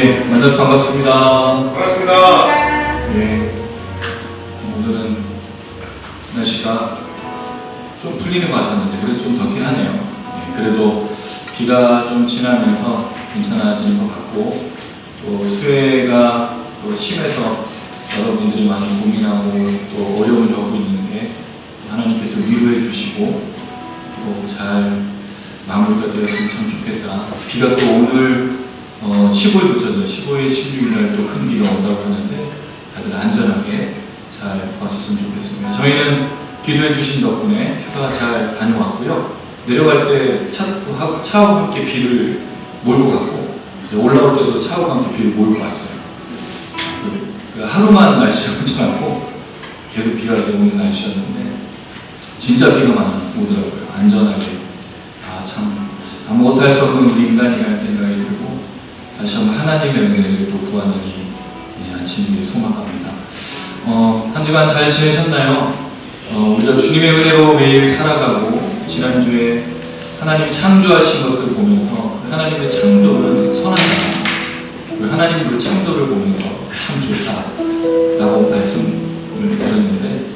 예, 만나서 반갑습니다. 반갑습니다. 예, 오늘은 날씨가 좀 풀리는 것 같았는데 그래도 좀 덥긴 하네요. 예, 그래도 비가 좀 지나면서 괜찮아지는 것 같고 또 수해가 또 심해서 여러분들이 많이 고민하고 또 어려움을 겪고 있는데 하나님께서 위로해 주시고 또 잘 마무리가 되었으면 참 좋겠다. 비가 또 오늘 15일 붙여서 15일, 16일 날 또 큰 비가 온다고 하는데 다들 안전하게 잘 가셨으면 좋겠습니다. 저희는 기도해 주신 덕분에 휴가 잘 다녀왔고요. 내려갈 때 차와 함께 비를 몰고 갔고 올라올 때도 차와 함께 비를 몰고 왔어요. 하루만 날씨가 괜찮았고 계속 비가 이제 오는 날씨였는데 진짜 비가 많이 오더라고요. 안전하게. 참 아무것도 할 수 없는 우리 인간이라는 생각이 들고 다시 한번 하나님의 은혜를 또 구하는 이 아침을 소망합니다. 한 주간 잘 지내셨나요? 우리가 주님의 은혜로 매일 살아가고 지난주에 하나님이 창조하신 것을 보면서 하나님의 창조는 선하다. 하나님 그 창조를 보면서 참 좋다라고 말씀을 드렸는데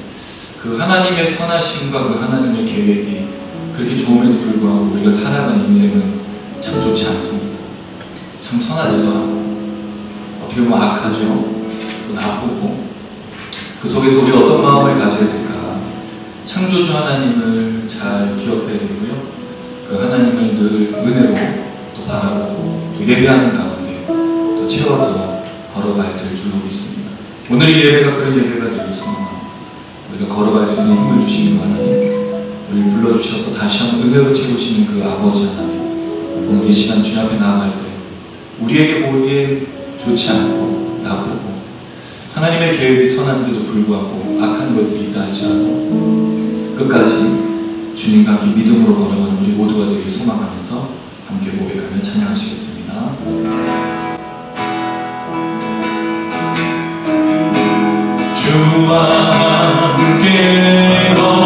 그 하나님의 선하심과 그 하나님의 계획이 그렇게 좋음에도 불구하고 우리가 살아가는 인생은 참 좋지 않습니다. 참 선하지도 않고 어떻게 보면 악하죠. 또 나쁘고 그 속에서 우리 어떤 마음을 가져야 될까? 창조주 하나님을 잘 기억해야 되고요. 그 하나님을 늘 은혜로 또 바라보고 또 예배하는 가운데 또 채워서 걸어가야 될 줄로 믿습니다. 오늘 이 예배가 그런 예배가 되길 소망합니다. 우리가 걸어갈 수 있는 힘을 주시는 하나님, 우리를 불러주셔서 다시 한번 은혜로 채우시는 그 아버지 하나님, 오늘 이 시간 주님 앞에 나아갈 때 우리에게 보기엔 좋지 않고 나쁘고 하나님의 계획이 선한데도 불구하고 악한 것들이 있다 할지라도 끝까지 주님과 함께 믿음으로 걸어가는 우리 모두가 되길 소망하면서 함께 고백하며 찬양하시겠습니다. 주와 함께 조금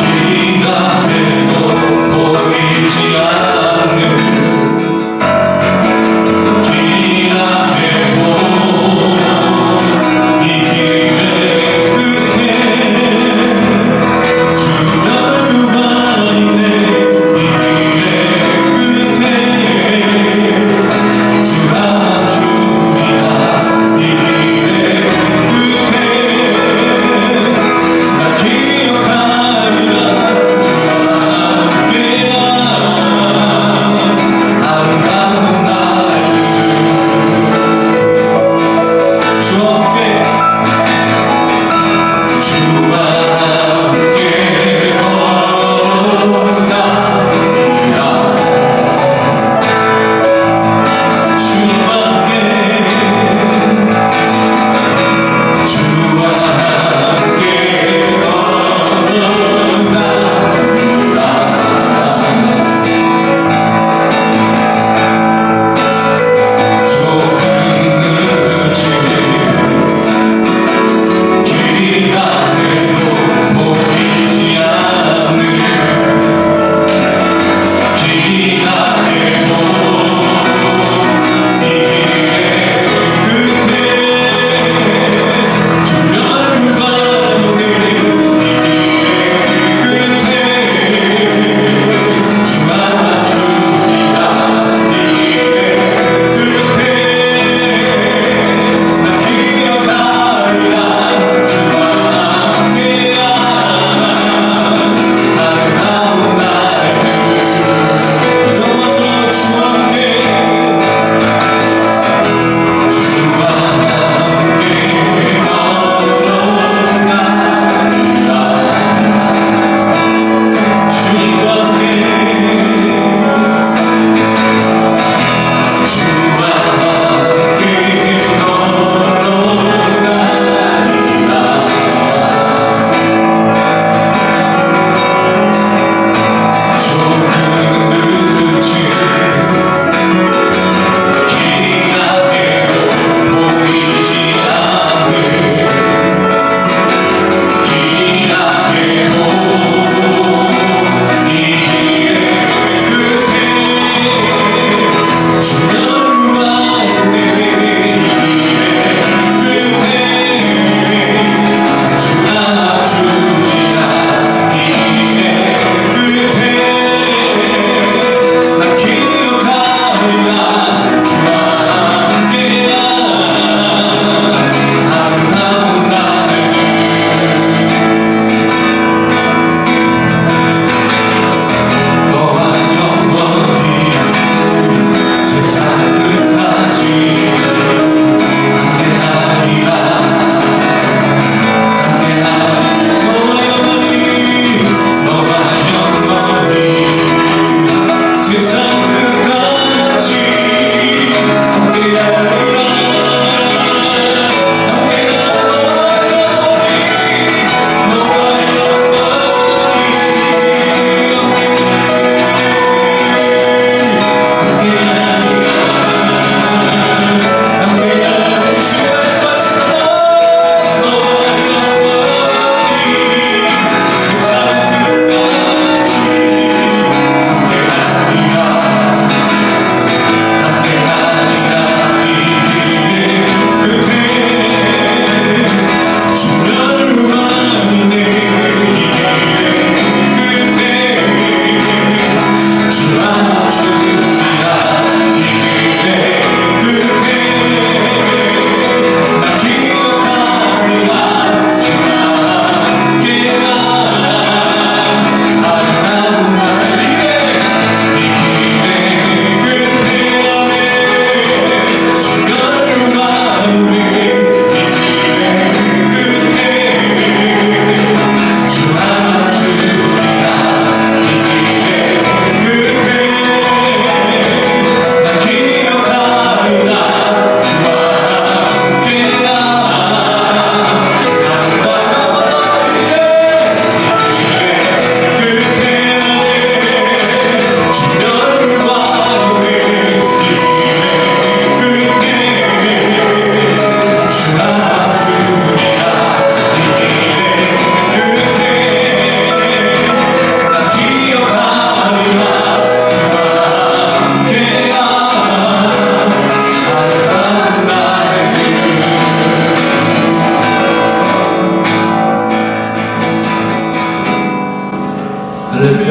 늦은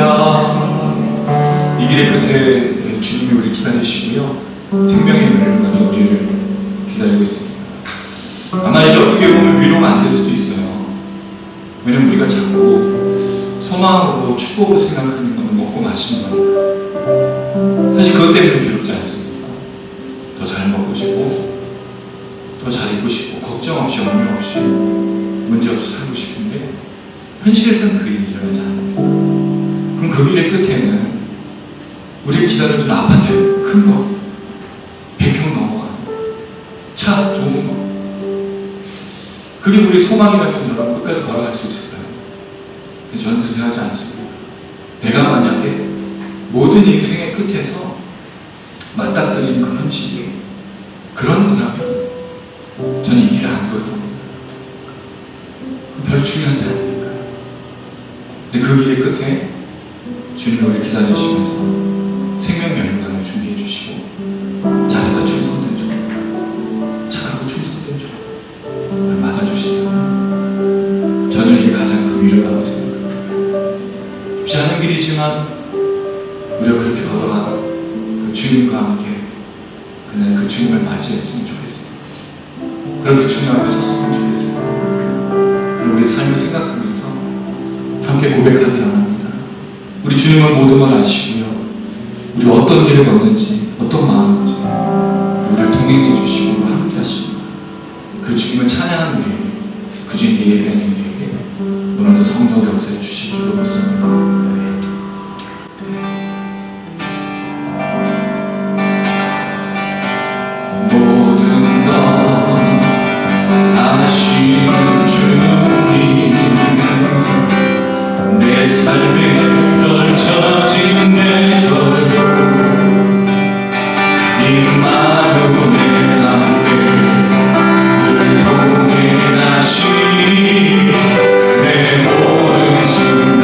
할렐루야. 이 길의 끝에 주님이 우리 기다리시고요. 생명의 멸류관이 우리를 기다리고 있습니다. 아마 이게 어떻게 보면 위로가 안 될 수도 있어요. 왜냐면 우리가 자꾸 소망으로 축복을 생각하는 건 먹고 마시는 거니까. 사실 그것 때문에 괴롭지 않습니다. 더 잘 먹고 싶고, 더 잘 입고 싶고, 걱정 없이, 염려 없이, 문제 없이 살고 싶은데, 현실에서는 그 일이 일어나지 않습니다. 그럼 그 길의 끝에는 우리를 기다려준 아파트, 큰 거, 100평 넘어가는 차, 좋은 거. 그게 우리 소망이라면 여러분 끝까지 걸어갈 수 있을까요? 저는 그렇게 생각하지 않습니다. 내가 만약에 모든 인생의 끝에서 맞닥뜨린 그 현실이 그런 거라면 저는 이 길을 안 걸을 겁니다. 별로 중요한 게 아니니까. 근데 그 길의 끝에 주님이 우리를 기다리시면서 생명 멸류관을 준비해 주시고 잘했다 충성된 종, 착하고 충성된 종을 맞아주시면 저는 이게 가장 그 위로라고 생각합니다. 쉽지 않은 길이지만 우리가 그렇게 걸어간 그 주님과 함께 그날 그 주님을 맞이했으면 좋겠습니다. 그렇게 주님 앞에 섰으면 좋겠습니다. 그리고 우리 삶을 생각하면서 함께 고백하기 원합니다. 우리 주님은 모든 걸 아시고요. 우리 어떤 길을 걷는지, 어떤 마음인지 우리를 동행해 주시고 함께 하십니다. 그 주님을 찬양하는 우리에게, 그 주님께 예배하는 우리에게 오늘도 성령 역사해 주실 줄로 믿습니다. 모든 건 아시는 주님, 내 삶에 펼쳐진 내 절도 이 마음에 함께 늘 동행하시니 내 모든 순간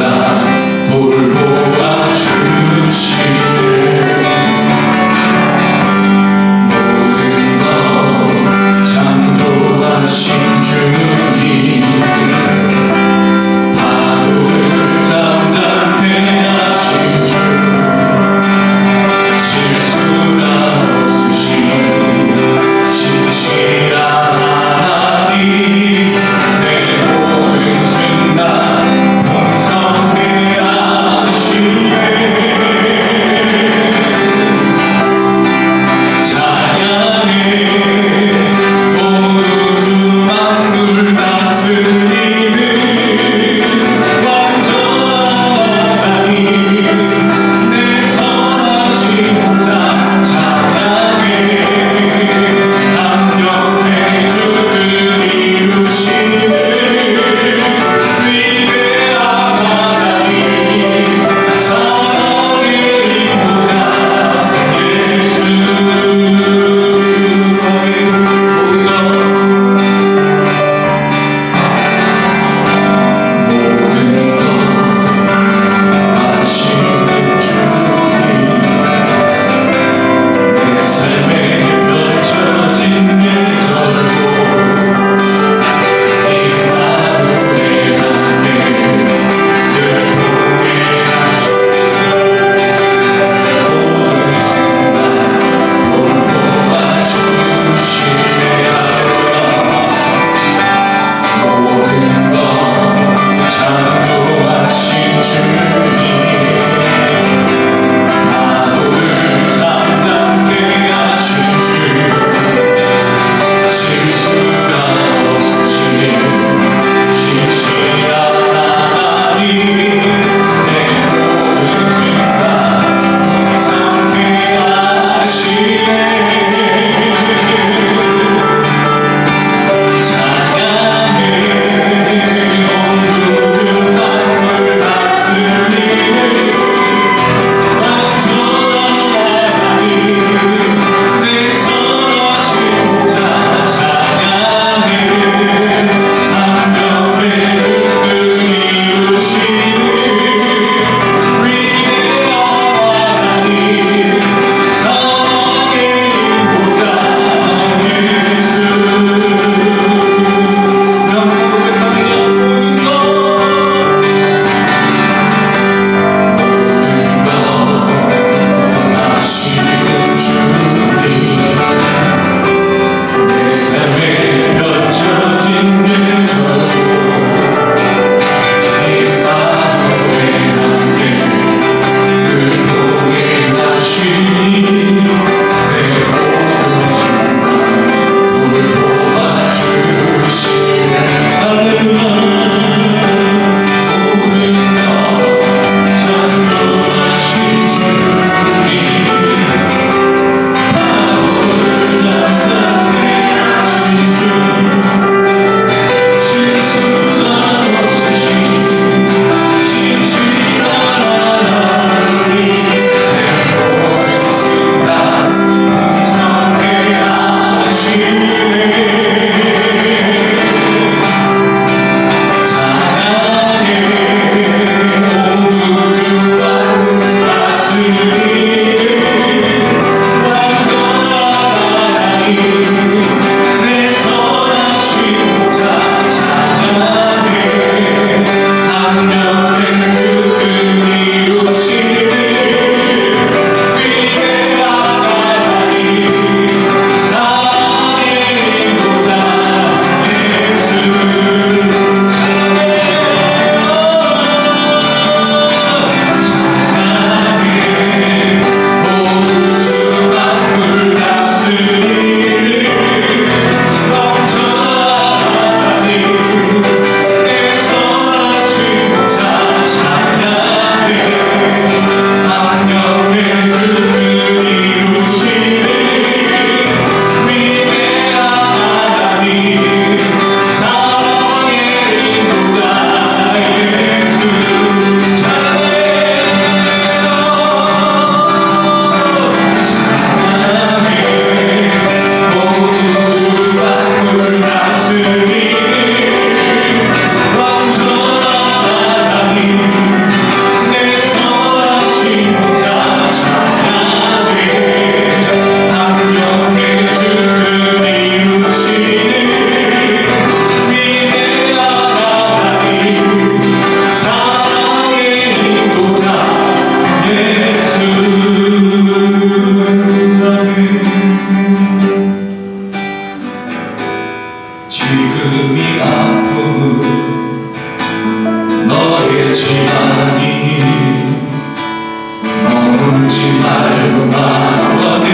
울지 말고 나와는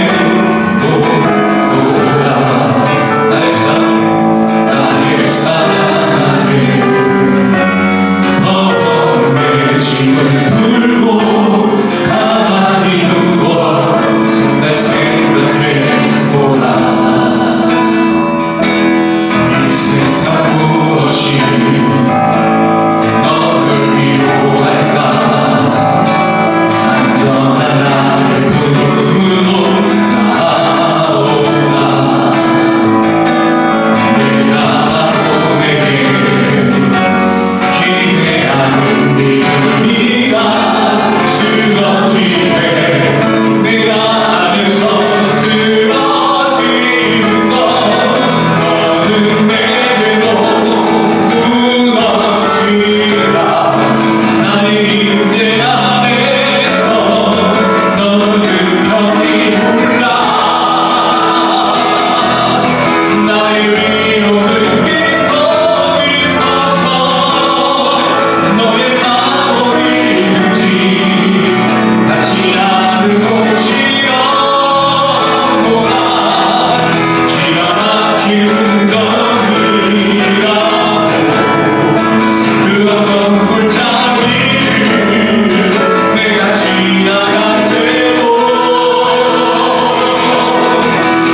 오라 나의 사랑하는 너의 짐을 들고 가만히 누워 날 생각해보라 이 세상 무엇이 너를 위로할까 안전한 나의 품으로 나오라 내가 바로 내게 기대하는 믿음이라 쓰러지네 내가 안에서 쓰러지는 것 너는 내게로 무너지라 나의 임재 안에서 너는 편히 몰라 나의 위로를 깊어서 너의 마음이 있지 닿지 않은 곳이여 보라 기가 막히는 것이라고 그 어떤 골짜기를 내가 지나갈 때도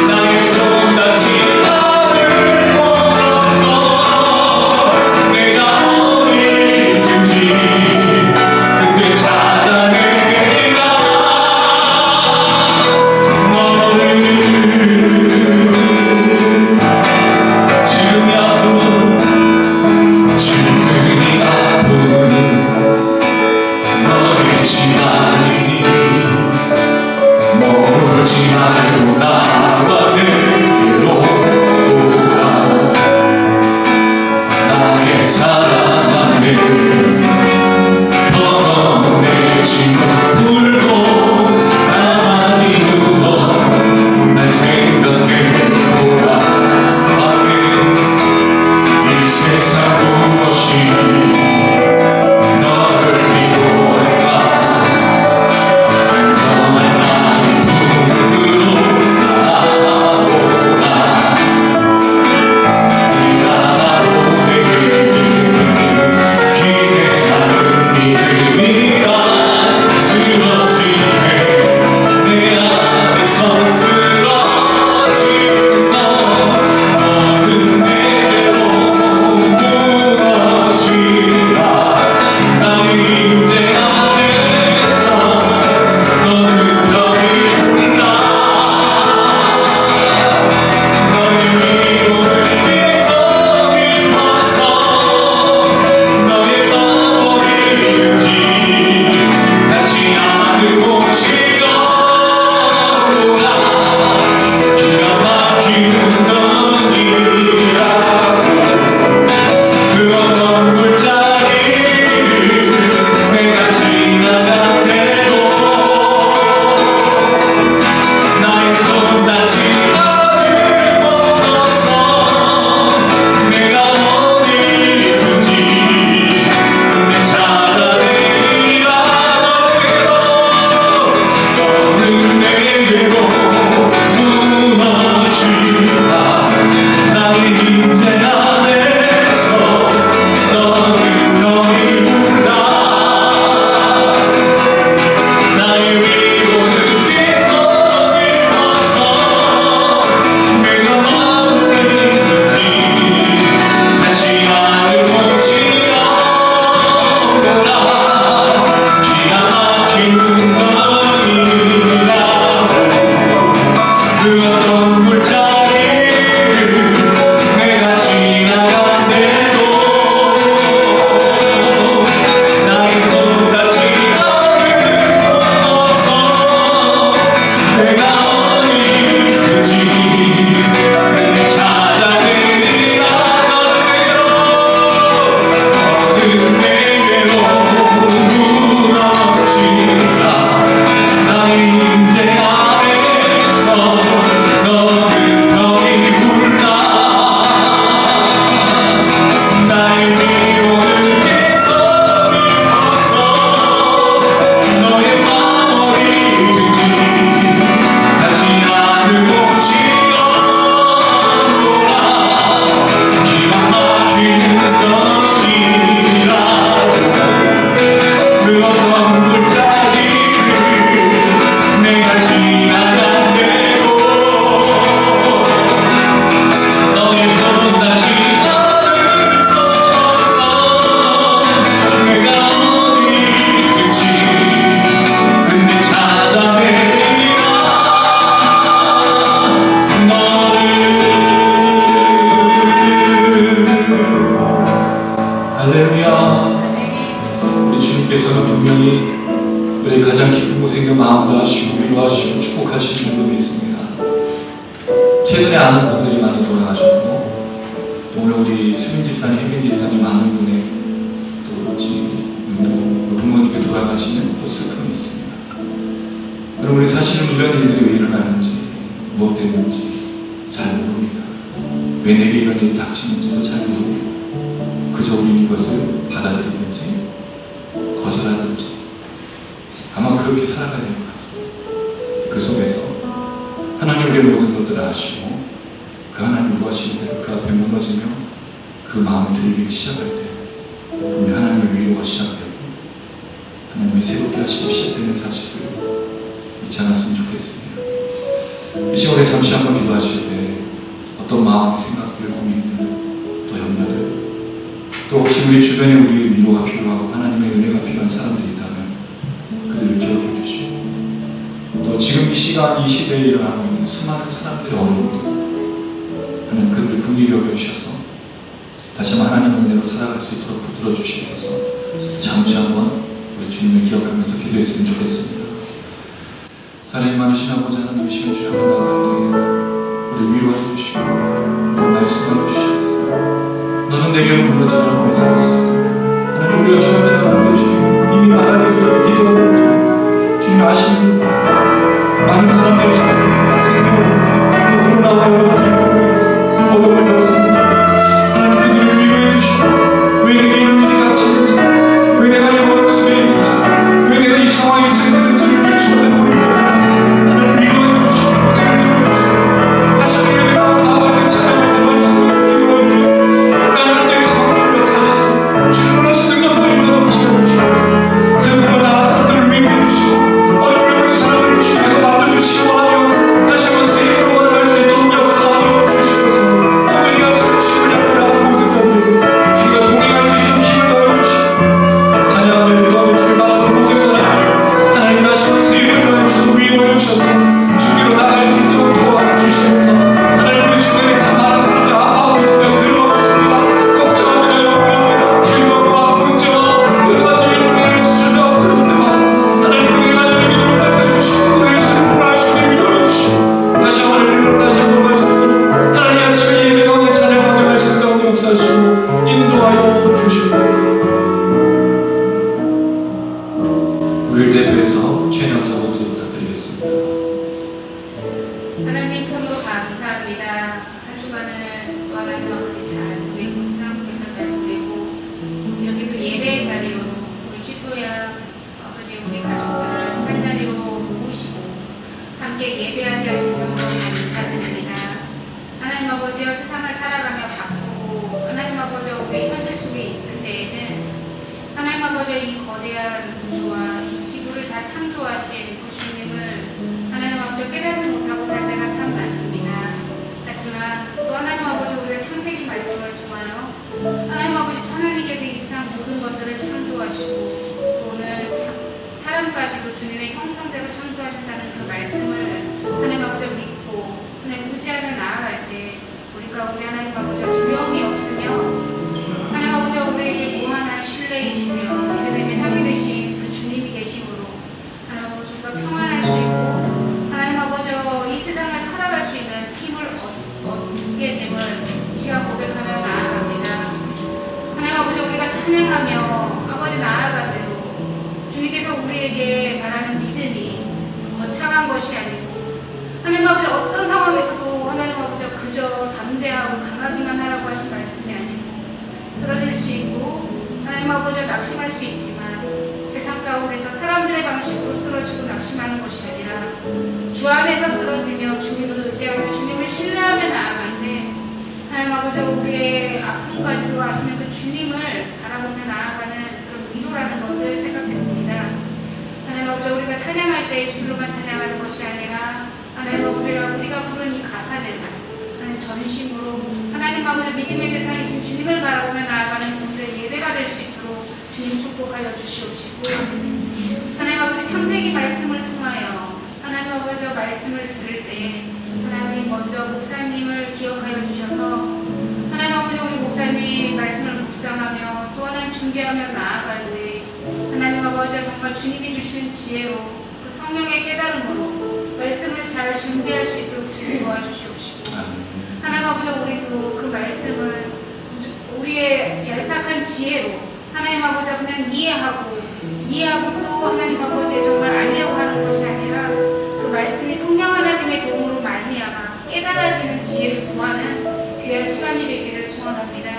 나의 손 닿지 않을 곳에서 내가 어디든지 그때 찾아내리라 너를 지금이 아픈 지금이 아픈 너의 집안이니 모르지 말고 나와 내게로 오라 나의 사랑하는 너의 짐을 풀고 가만히 누워 날 생각해보라 이 세상 무엇이 너를 위로할까 안전한 나의 품으로 나오라 선생님 마음 다하시고 위로하시고 축복하시는 줄로 믿습니다. 최근에 아는 분들이 많이 돌아가셨고 또 오늘 우리 수민 집사님, 혜민 집사님 많은 분의 또 부모님께 돌아가시는 또 슬픔이 있습니다. 여러분 우리 사실은 이런 일들이 왜 일어나는지 무엇 때문인지 잘 모릅니다. 왜 내게 이런 일이 닥치는지도 잘 모르고 그저 우리는 이것을 받아들이든지 거절하든지 아마 그렇게 살아가야 될 것 같습니다. 그 속에서 하나님 우리의 모든 것들을 아시고 그 하나님 구하시는 대로 그 앞에 무너지며 그 마음을 들리기 시작할 때 분명 하나님의 위로가 시작되고 하나님의 새롭게 하시기 시작되는 사실을 잊지 않았으면 좋겠습니다. 이 시간에 잠시 한번 기도하실 때 어떤 마음, 생각들, 고민들, 또 염려들 또 혹시 우리 주변에 우리의 위로가 필요하고 하나님의 은혜가 필요한 사람들이 있다면 그들을 기억해 주시고 또 지금 이 시간, 이 시대에 일어나고 있는 수많은 사람들의 어려움들 하나님 그들을 긍휼히 여겨주셔서 다시 한번 하나님의 은혜로 살아갈 수 있도록 붙들어 주시옵소서. 잠시 한번 우리 주님을 기억하면서 기도했으면 좋겠습니다. 사랑이 많으신 아버지 하나님 이 시간 주셔서 나갈 때 우리 위로해 주시고 우리 말씀해 주시옵소서. 너는 내게 무너지라고 말씀하셨습니다. 하나님 우리가 주 앞에 나갈 때 주님 이미 말하기 전에 기도하고 있잖아요. 주님 아시는 많은 사람들이 생명 코로나와 여러 가지 어려움을 겪습니다. 하나님 그들을 위로해 주시옵소서. 왜 내게 이런 일이 닥치는지 왜 내가 이 어려움 속에 있는지 왜 내가 이 상황에 있었는지 주님을 모릅니다. 하나님 위로해 주시고 은혜를 위로해 주시고 다시 우리에게 나아갈 때 찾아올 때 말씀을 기도할 때 하나님 때의 성령을 역사하셔서 주님으로 승격과 인과 넘치게 주시옵소서. 세상을 나아 사람들을 위로해 주시고 어려운 사람들을 주님께서 만져주시고 하나님 다시 한번 세계로 원할 수 있도록 역사하여 주시옵소서. 온전히 앞서 주님을 향하여 모든 자들에게 주님과 동행할 수 있는 힘을 더해주시고 찬양하며 기도하며 주를 바라보는 모든 사람들 하나님 다시 한번 세계를 더해주시고 위로해 주셔서 주님으로 나아갈 수 있도록 도와주시옵소서. 하나님 우리 주변에 참 많은 사람들이 아파하고 있으며 괴로워하고 있습니다. 걱정합니다. 염려합니다. 질병과 문제와 여러 가지 일들을 수준에 엎드려질 때마다 하나님 그들의 하나님 믿음을 달래주시고 그들의 슬픔을 하시고 위로해 주시고 다시 한번 은혜로 다시 한번 말씀드리고 하나님 아침에 예배 가운데 찬양 가운데 말씀 가운데 역사하시고 인도하여 주시옵소서. 우리를 대표해서 최연사 모두도 부탁드리겠습니다. 하나님 참으로 감사합니다. 한 주간을 또 하나님 아버지 잘 보내고 세상 속에서 잘 보내고 이렇게 또 예배의 자리로 우리 쥐토야 아버지 우리 가족들을 한 자리로 모시고 함께 예배하게 하신 참으로 감사드립니다. 하나님 아버지여 세상을 살아가며 바쁘고 하나님 아버지여 우리 현실 속에 있을 때에는 하나님 아버지여 이 거대한 우주와 이 지구를 다 창조하신 그 주님을 하나님 아버지여 깨닫지 못하고 살 때가 참 많습니다. 하지만 또 하나님 아버지 우리가 창세기 말씀을 통하여 하나님 아버지 하나님께서 이 세상 모든 것들을 창조하시고 또 오늘 사람까지도 주님의 형상대로 창조하셨다는 그 말씀을 하나님 아버지 믿고 하나님 의지하며 나아갈 때 우리 가운데 하나님 아버지 두려움이 없으며 하나님 아버지 우리에게 무한한 신뢰이시며 믿음의 대상이 되신 그 주님이 계심으로 하나님 아버지 우리가 평안할 수 있고 하나님 아버지 이 세상을 살아갈 수 있는 힘을 얻게 됨을 이 시간 고백하며 나아갑니다. 하나님 아버지 우리가 찬양하며 아버지 나아간 대로 주님께서 우리에게 바라는 믿음이 거창한 것이 아니고 하나님 아버지 어떤 상황에서도 하나님 아버지 그저 담대하고 강하기만 하라고 하신 말씀이 아니고 쓰러질 수 있고 하나님 아버지 낙심할 수 있지만 세상 가운데서 사람들의 방식으로 쓰러지고 낙심하는 것이 아니라 주 안에서 쓰러지며 주님을 의지하며 주님을 신뢰하며 나아갈 때 하나님 아버지 우리의 아픔까지도 아시는 그 주님을 바라보며 나아가는 그런 위로라는 것을 생각했습니다. 하나님 아버지 우리가 찬양할 때 입술로만 찬양하는 것이 아니라 하나님 아버지 우리가 부른 이 가사들 하나님 전심으로 하나님 아버지 믿음의 대상이신 주님을 바라보며 나아가는 분들의 예배가 될 수 있도록 주님 축복하여 주시옵시고 하나님 아버지 창세기 말씀을 통하여 하나님 아버지 말씀을 들을 때 하나님 먼저 목사님을 기억하여 주셔서 하나님 아버지 우리 목사님 말씀을 묵상하며 또 하나님 준비하며 나아갈 때 하나님 아버지 정말 주님이 주시는 지혜로 그 성령 준비할 수 있도록 주님 도와주시옵시고 하나님 아버지 우리도 그 말씀을 우리의 얄팍한 지혜로 하나님 아버지 그냥 이해하고 또 하나님 아버지 정말 알려고 하는 것이 아니라 그 말씀이 성령 하나님의 도움으로 말미암아 깨달아지는 지혜를 구하는 귀한 시간이 되기를 소원합니다.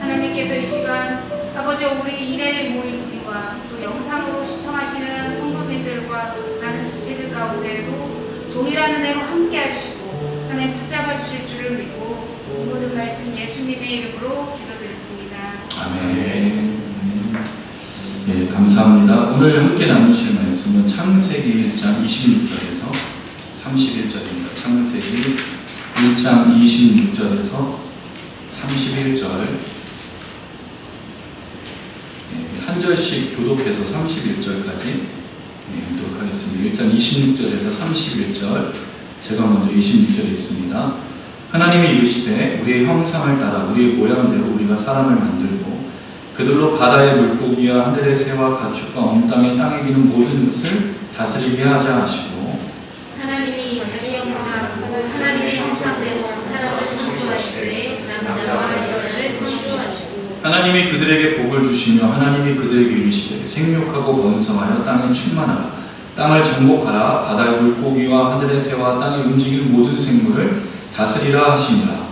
하나님께서 이 시간 아버지 우리 이 자리에 모인 우리와 또 영상으로 시청하시는 성도님들과 많은 지체들 가운데에도 동일한 은혜로 함께 하시고 하나님 붙잡아 주실 줄을 믿고 이 모든 말씀 예수님의 이름으로 기도드렸습니다. 아멘. 예, 감사합니다. 오늘 함께 나누실 말씀은 창세기 1장 26절에서 31절입니다. 창세기 1장 26절에서 31절 한 절씩 교독해서 31절까지 읽도록 하겠습니다. 1장 26절에서 31절 제가 먼저 26절에 있습니다. 하나님이 이르시되 우리의 형상을 따라 우리의 모양대로 우리가 사람을 만들고 그들로 바다의 물고기와 하늘의 새와 가축과 온 땅에 땅에 기는 모든 것을 다스리게 하자 하시고 하나님이 자기 형상으로 하나님의 형상대로 사람을 창조하시되 남자와 여자를 창조하시고 하나님이 그들에게 복을 주시며 하나님이 그들에게 이르시되 생육하고 번성하여 땅에 충만하라 땅을 정복하라 바다의 물고기와 하늘의 새와 땅에 움직이는 모든 생물을 다스리라 하시니라.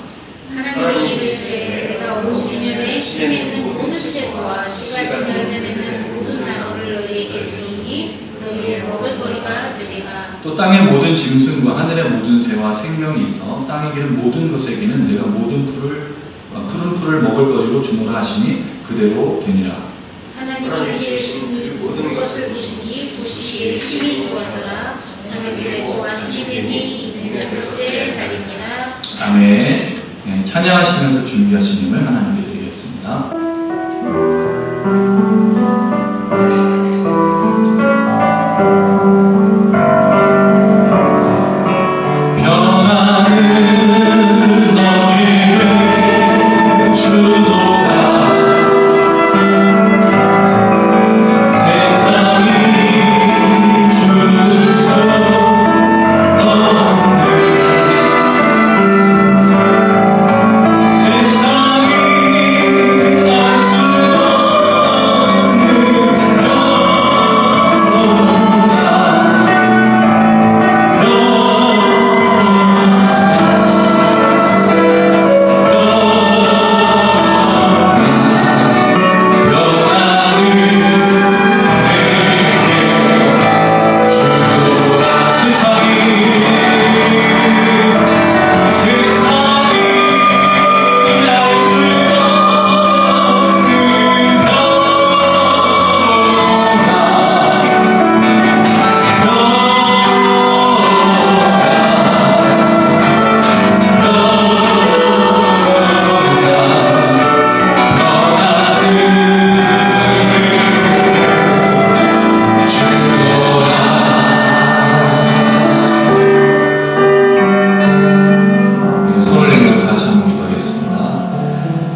하나님이 이르시되 내가 온 지면에 씨 맺는 모든 채소와 씨가 진 열매 맺는 모든 나무를 너희에게 주니 너희의 먹을거리가 되리라. 또 땅의 모든 짐승과 하늘의 모든 새와 생명이 있어 땅에 기는 모든 것에게는 내가 모든 푸른 풀을 먹을거리로 주노라 하시니 그대로 되니라. 하나님이 지으신 모든 것을 보시니 보시기에 심히 좋았더라. 하나님의 완성이 되니 이는 첫째 날입니다. 아멘. 네, 찬양하시면서 준비하신 힘을 하나님께 드리겠습니다.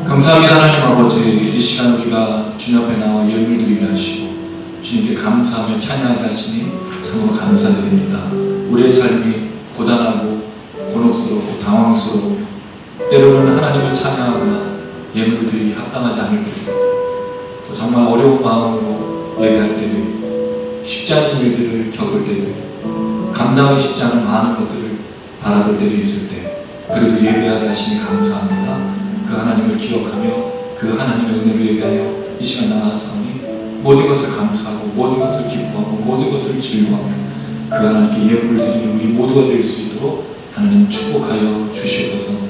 감사합니다. 하나님 아버지, 이 시간 우리가 주님 앞에 나와 예물 드리게 하시고 주님께 감사하며 찬양하게 하시니 참으로 감사드립니다. 우리의 삶이 고단하고 곤혹스럽고 당황스럽고 때로는 하나님을 찬양하거나 예물을 드리기 합당하지 않을 때도 또 정말 어려운 마음으로 예배할 때도 있고 쉽지 않은 일들을 겪을 때도 있고 감당하기 쉽지 않은 많은 것들을 바라볼 때도 있을 때 그래도 예배하게 하시니 감사합니다. 그 하나님을 기억하며 그 하나님의 은혜를 예배하여 이 시간 나아가사오니 모든 것을 감사하고 모든 것을 기뻐하고 모든 것을 즐거워하며 그 하나님께 예물을 드리는 우리 모두가 될 수 있도록 하나님 축복하여 주시옵소서.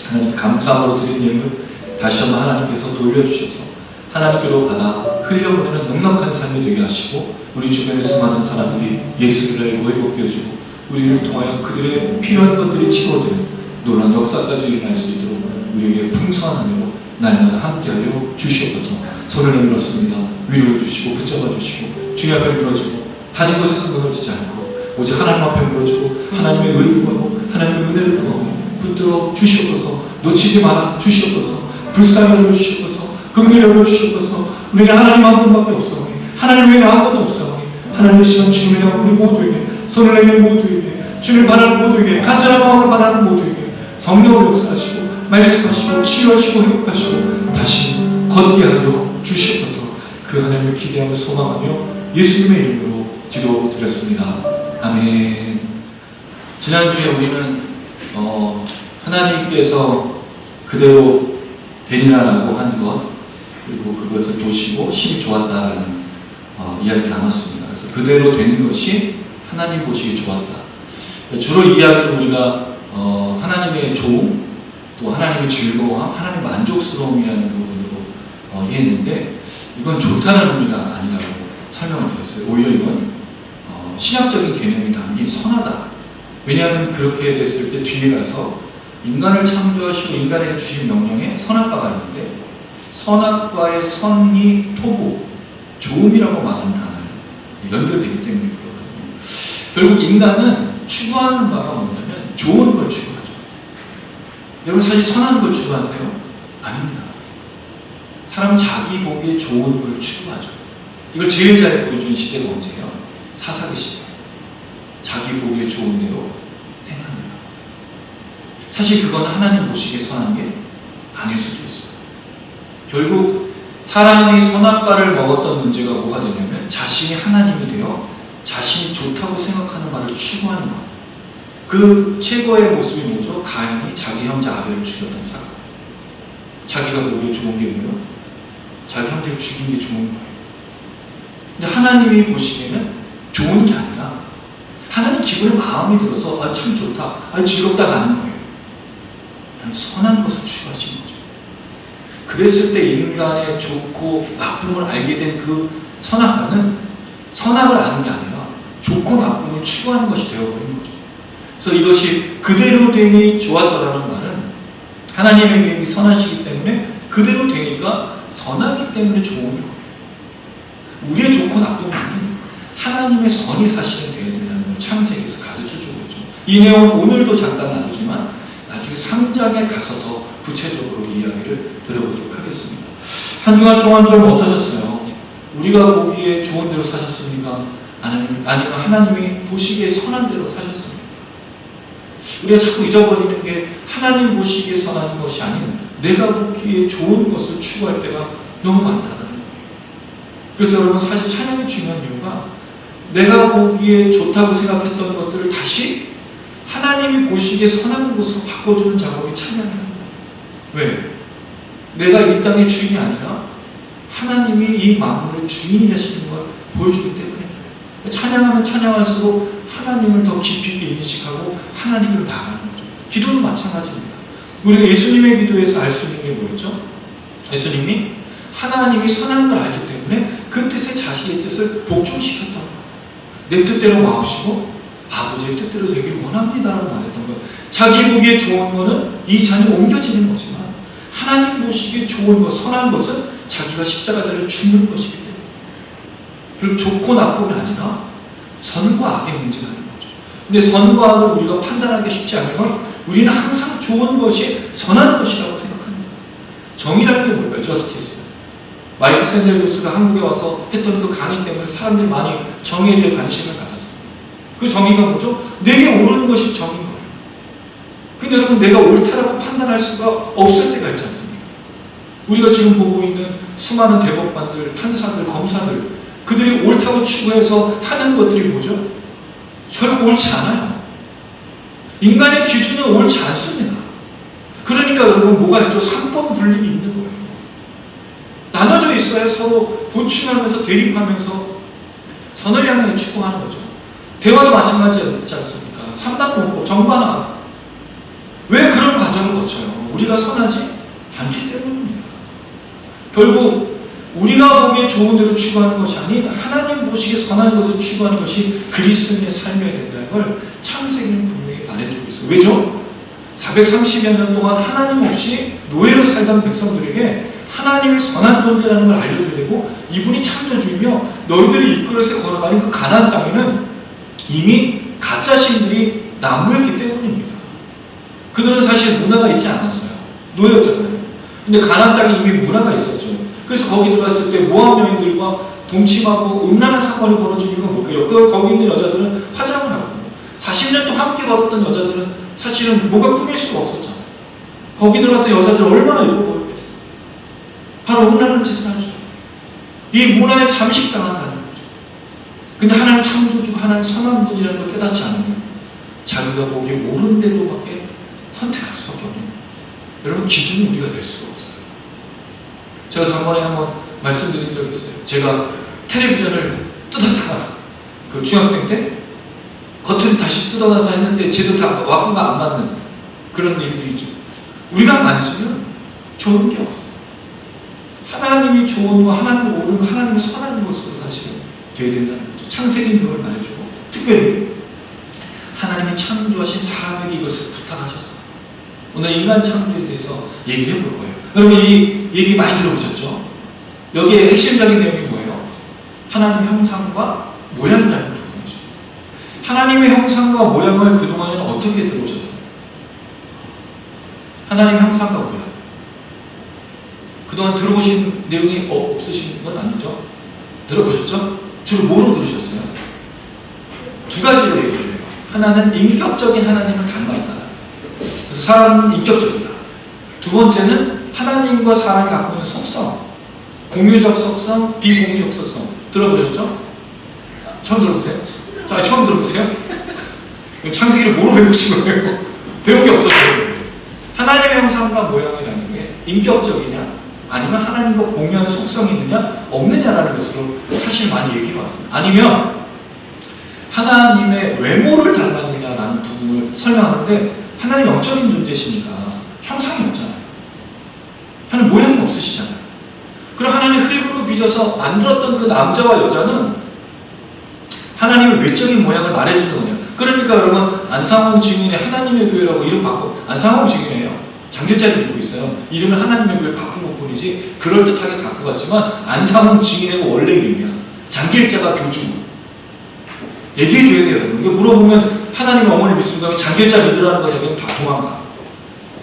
하나님 감사함으로 드리는 예물 다시 한번 하나님께서 돌려주셔서 하나님께로 받아 흘려보내는 넉넉한 삶이 되게 하시고 우리 주변의 수많은 사람들이 예수를 알고 회복되어지고 우리를 통하여 그들의 필요한 것들이 채워지는 놀라운 역사까지 일어날 수 있도록 우리에게 풍성한 은혜로 날마다 함께하여 주시옵소서. 손을 내밀었습니다. 위로해 주시고 붙잡아 주시고 주님 앞에 무너지고 다른 곳에서 무너지지 않고 오직 하나님 앞에 무너지고 하나님의 의를 구하고 하나님의 은혜를 구하고 붙들어 주시옵소서. 놓치지 말아 주시옵소서. 불쌍히 여겨 주시옵소서. 긍휼히 여겨 주시옵소서. 우리는 하나님 한 분밖에 없사오니 하나님 외에는 아무것도 없사오니 하나님의 시간 주님의 우리 모두에게 손을 내밀 모두에게 주님 바라는 모두에게, 간절한 마음을 바라는 모두에게 성령을 역사하시고 말씀하시고 치유하시고 회복하시고 다시 걷게 하여 주시옵소서. 그 하나님을 기대하며 소망하며 예수님의 이름으로 기도드렸습니다. 아멘. 지난주에 우리는 하나님께서 그대로 되리라라고 하는 것, 그리고 그것을 보시고 심히 좋았다라는 이야기를 나눴습니다. 그래서 그대로 된 것이 하나님 보시기 좋았다. 주로 이야기는 우리가 하나님의 좋음, 또 하나님의 즐거움, 하나님의 만족스러움이라는 부분으로 이해했는데, 이건 좋다는 의미가 아니라고 설명을 드렸어요. 오히려 이건 신학적인 개념이 담긴 선하다. 왜냐하면 그렇게 됐을 때 뒤에 가서 인간을 창조하시고 인간에게 주신 명령에 선악과가 있는데, 선악과의 선이 토부, 좋음이라고 말하는 단어예요. 연결되기 때문에 그렇거든요. 결국 인간은 추구하는 바가 뭐냐면 좋은 걸 추구하죠. 여러분 사실 선한 걸 추구하세요? 아닙니다. 사람은 자기 보기에 좋은 걸 추구하죠. 이걸 제일 잘 보여준 시대가 언제예요? 사사기 시대. 자기 보기에 좋은 대로 행하는 것. 사실 그건 하나님 보시기에 선한 게 아닐 수도 있어요. 결국 사람이 선악과를 먹었던 문제가 뭐가 되냐면 자신이 하나님이 되어 자신이 좋다고 생각하는 바를 추구하는 것. 그 최고의 모습이 뭐죠? 가인이 자기 형제 아벨을 죽였던 사람. 자기가 보기에 좋은 게 뭐예요? 자기 형제를 죽인 게 좋은 거예요. 근데 하나님이 보시기에는 좋은 게 아니라 하나님 기분에 마음이 들어서 참 좋다, 즐겁다가 아닌 거예요. 선한 것을 추구하신 거죠. 그랬을 때 인간의 좋고 나쁨을 알게 된 그 선악과는 선악을 아는 게 아니라 좋고 나쁨을 추구하는 것이 되어버린 거죠. 그래서 이것이 그대로 되니 좋았다라는 말은 하나님의 계획이 선하시기 때문에 그대로 되니까 선하기 때문에 좋은 거예요. 우리의 좋고 나쁨이 아닌 하나님의 선이 사실은 되어야 된다는 걸 창세기에서 가르쳐주고 있죠. 이 내용은 오늘도 잠깐 놔두지만 나중에 3장에 가서 더 구체적으로 이야기를 들어보도록 하겠습니다. 한 주간 동안 좀 어떠셨어요? 우리가 보기에 좋은 대로 사셨습니까? 아니면 하나님이 보시기에 선한 대로 사셨습니까? 우리가 자꾸 잊어버리는 게 하나님 보시기에 선한 것이 아닌 내가 보기에 좋은 것을 추구할 때가 너무 많다는 거예요. 그래서 여러분 사실 찬양이 중요한 이유가 내가 보기에 좋다고 생각했던 것들을 다시 하나님이 보시기에 선한 것으로 바꿔주는 작업이 찬양이에요. 왜? 내가 이 땅의 주인이 아니라 하나님이 이 만물의 주인이 되시는 걸 보여주기 때문에 찬양하면 찬양할수록 하나님을 더 깊이 있게 인식하고 하나님으로 나아가는 거죠. 기도도 마찬가지입니다. 우리가 예수님의 기도에서 알 수 있는 게 뭐였죠? 예수님이 하나님이 선한 걸 알기 때문에 그 뜻에 자신의 뜻을 복종시켰던 거예요. 내 뜻대로 마옵시고 아버지의 뜻대로 되길 원합니다라고 말했던 거예요. 자기 보기에 좋은 거는 이 자리에 옮겨지는 거지만 하나님 보시기에 좋은 것, 선한 것은 자기가 십자가를 죽는 것이기 때문에 결국 좋고 나쁨이 아니라 선과 악의 문제가 있는 거죠. 근데 선과 악을 우리가 판단하기 쉽지 않은 건 우리는 항상 좋은 것이 선한 것이라고 생각합니다. 정의라는 게 뭘까요? 저스티스. 마이크 샌델루스가 한국에 와서 했던 그 강의 때문에 사람들이 많이 정의에 대해 관심을 가졌어요. 그 정의가 뭐죠? 내게 옳은 것이 정의인 거예요. 근데 여러분 내가 옳다라고 판단할 수가 없을 때가 있지 않습니까? 우리가 지금 보고 있는 수많은 대법관들, 판사들, 검사들 그들이 옳다고 추구해서 하는 것들이 뭐죠? 결국 옳지 않아요. 인간의 기준은 옳지 않습니다. 그러니까 여러분 뭐가 있죠? 삼권 분립이 있는 거예요. 나눠져 있어야 서로 보충하면서 대립하면서 선을 향해 추구하는 거죠. 대화도 마찬가지지 않습니까? 삼단법법, 정반합. 왜 그런 과정을 거쳐요? 우리가 선하지 않기 때문입니다. 결국 우리가 보기에 좋은 대로 추구하는 것이 아닌 하나님 보시기에 선한 것을 추구하는 것이 그리스도인의 삶이어야 된다는 걸 창세기는 분명히 말해주고 있어요. 왜죠? 430여 년 동안 하나님 없이 노예로 살던 백성들에게 하나님이 선한 존재라는 걸 알려줘야 되고 이분이 창조주이며 너희들이 이끌어서 걸어가는 그 가나안 땅에는 이미 가짜 신들이 난무했기 때문입니다. 그들은 사실 문화가 있지 않았어요. 노예였잖아요. 근데 가나안 땅에 이미 문화가 있었죠. 그래서 거기 들어갔을 때 모압 여인들과 동침하고 음란한 사건이 벌어진 이유가 뭘까요? 거기 있는 여자들은 화장을 하고 40년 동안 함께 걸었던 여자들은 사실은 뭐가 꾸밀 수가 없었잖아요. 거기 들어갔던 여자들 얼마나 예뻐 보였겠어요. 바로 음란한 짓을 하죠. 이 문화에 잠식당한다는 거죠. 근데 하나님 창조주, 하나님 선한 분이라는 걸 깨닫지 않으면 자기가 보기에 옳은 대로밖에 선택할 수밖에 없는 거예요. 여러분, 기준은 우리가 될 수가 없어요. 제가 지난번에 한번 말씀드린 적이 있어요. 제가 텔레비전을 뜯었다가 그 중학생 때 겉은 다시 뜯어놔서 했는데 쟤도 다 와꾸가 안 맞는 그런 일들이 있죠. 우리가 만지면 좋은 게 없어요. 하나님이 좋은 거, 하나님이 옳은 거, 하나님이 선한 것으로 사실 돼야 된다는 거죠. 창세기 그걸 말해주고, 특별히 하나님이 창조하신 사람에게 이것을 부탁하셨어요. 오늘 인간 창조에 대해서 얘기를 해볼 거예요. 여러분, 이 얘기 많이 들어보셨죠? 여기에 핵심적인 내용이 뭐예요? 하나님의 형상과 모양이라는 부분이죠. 하나님의 형상과 모양을 그동안에는 어떻게 들어오셨어요? 하나님의 형상과 모양. 그동안 들어보신 내용이 없으신 건 아니죠? 들어보셨죠? 주로 뭐로 들으셨어요? 두 가지로 얘기를 해요. 하나는 인격적인 하나님을 닮아있다. 그래서 사람은 인격적이다. 두 번째는 하나님과 사람이 갖고 있는 속성, 공유적 속성, 비공유적 속성. 들어보셨죠? 처음 들어보세요? 자, 처음 들어보세요? 창세기를 뭐로 배우신 거예요? 배운 게 없었어요. 하나님의 형상과 모양이라는 게 인격적이냐, 아니면 하나님과 공유하는 속성이 있느냐, 없느냐라는 것으로 사실 많이 얘기해 왔어요. 아니면 하나님의 외모를 닮았느냐라는 부분을 설명하는데, 하나님 영적인 존재시니까 형상이 없잖아요. 하나님 모양이 없으시잖아요. 그럼 하나님 흙으로 빚어서 만들었던 그 남자와 여자는 하나님의 외적인 모양을 말해주는 거예요. 그러니까 여러분, 안상홍 증인의 하나님의 교회라고 이름 바꿔, 안상홍 증인이에요. 장길자를 입고 있어요. 이름을 하나님의 교회 바꾼 것 뿐이지 그럴듯하게 갖고 갔지만 안상홍 증인의 원래 이름이야. 장길자가 교주. 얘기해줘야 돼요, 여러분. 이거 물어보면 하나님의 어머니 믿습니까? 하면 장길자 믿으라는 거냐? 그럼 다 도망가.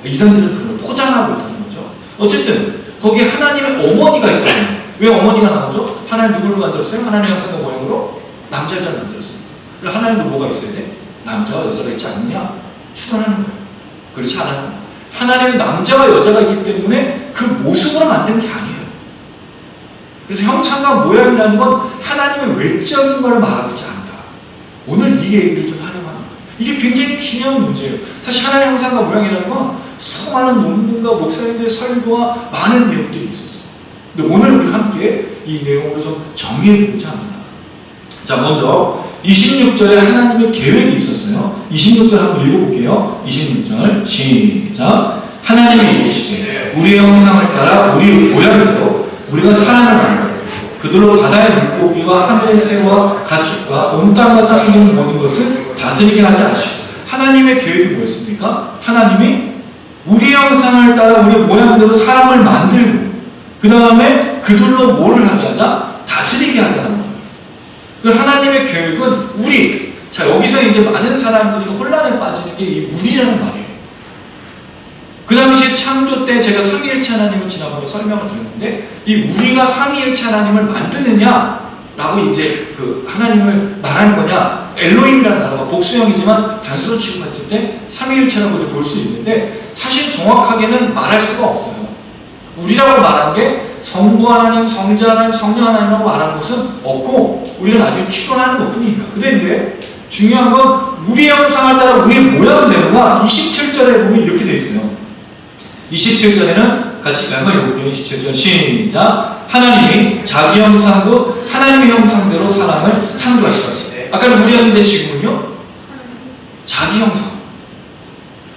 이단들은 그걸 포장하고 있다는 거죠. 어쨌든 거기에 하나님의 어머니가 있다는 거예요. 왜 어머니가 나오죠? 하나님 누구를 만들었어요? 하나님의 형상과 모양으로 남자 여자를 만들었어요. 그럼 하나님도 뭐가 있어야 돼? 남자와 여자가 있지 않느냐? 출현하는 거예요. 그렇지 않아요. 하나님은 남자와 여자가 있기 때문에 그 모습으로 만든 게 아니에요. 그래서 형상과 모양이라는 건 하나님의 외적인 걸 말하고 있지 않다. 오늘 이 얘기를 좀 하려고 합니다. 이게 굉장히 중요한 문제예요. 사실 하나님의 형상과 모양이라는 건 수많은 논문과 목사님들의 설교와 많은 내용들이 있었어요. 근데 오늘 우리 함께 이 내용을 좀 정리해보자 합니다. 자, 먼저 26절에 하나님의 계획이 있었어요. 26절 한번 읽어볼게요. 26절 시작. 하나님이 이르시되 우리의 형상을 따라 우리의 모양대로 우리가 사람을 만들고 그들로 바다의 물고기와 하늘의 새와 가축과 온 땅과 땅에 있는 모든 것을 다스리게 하지 않으시고. 하나님의 계획이 뭐였습니까? 하나님이 우리 형상을 따라 우리 모양대로 사람을 만들고 그 다음에 그들로 뭐를 하게 하자? 다스리게 하자는 거예요. 그 하나님의 계획은 우리. 자, 여기서 이제 많은 사람들이 혼란에 빠지는 게 이 우리라는 말이에요. 그 당시에 창조 때 제가 삼위일체 하나님을 지난번에 설명을 드렸는데, 이 우리가 삼위일체 하나님을 만드느냐라고 이제 그 하나님을 말하는 거냐, 엘로힘이라는 단어가 복수형이지만 단수로 취급했을 때 삼위일체라고 볼 수 있는데, 사실 정확하게는 말할 수가 없어요. 우리라고 말한 게 성부 하나님, 성자 하나님, 성령 하나님이라고 말하는 것은 없고, 우리가 나중에 추론하는 것 뿐입니다. 근데 중요한 건 우리의 형상을 따라 우리의 모양을 내는가 27절에 보면 이렇게 되어 있어요. 27절에는 같이 한번 읽어볼게요. 27절 시작. 하나님이 자기 형상도 하나님의 형상대로 사람을 창조하시더라. 아까는 우리였는데 지금은요? 자기 형상.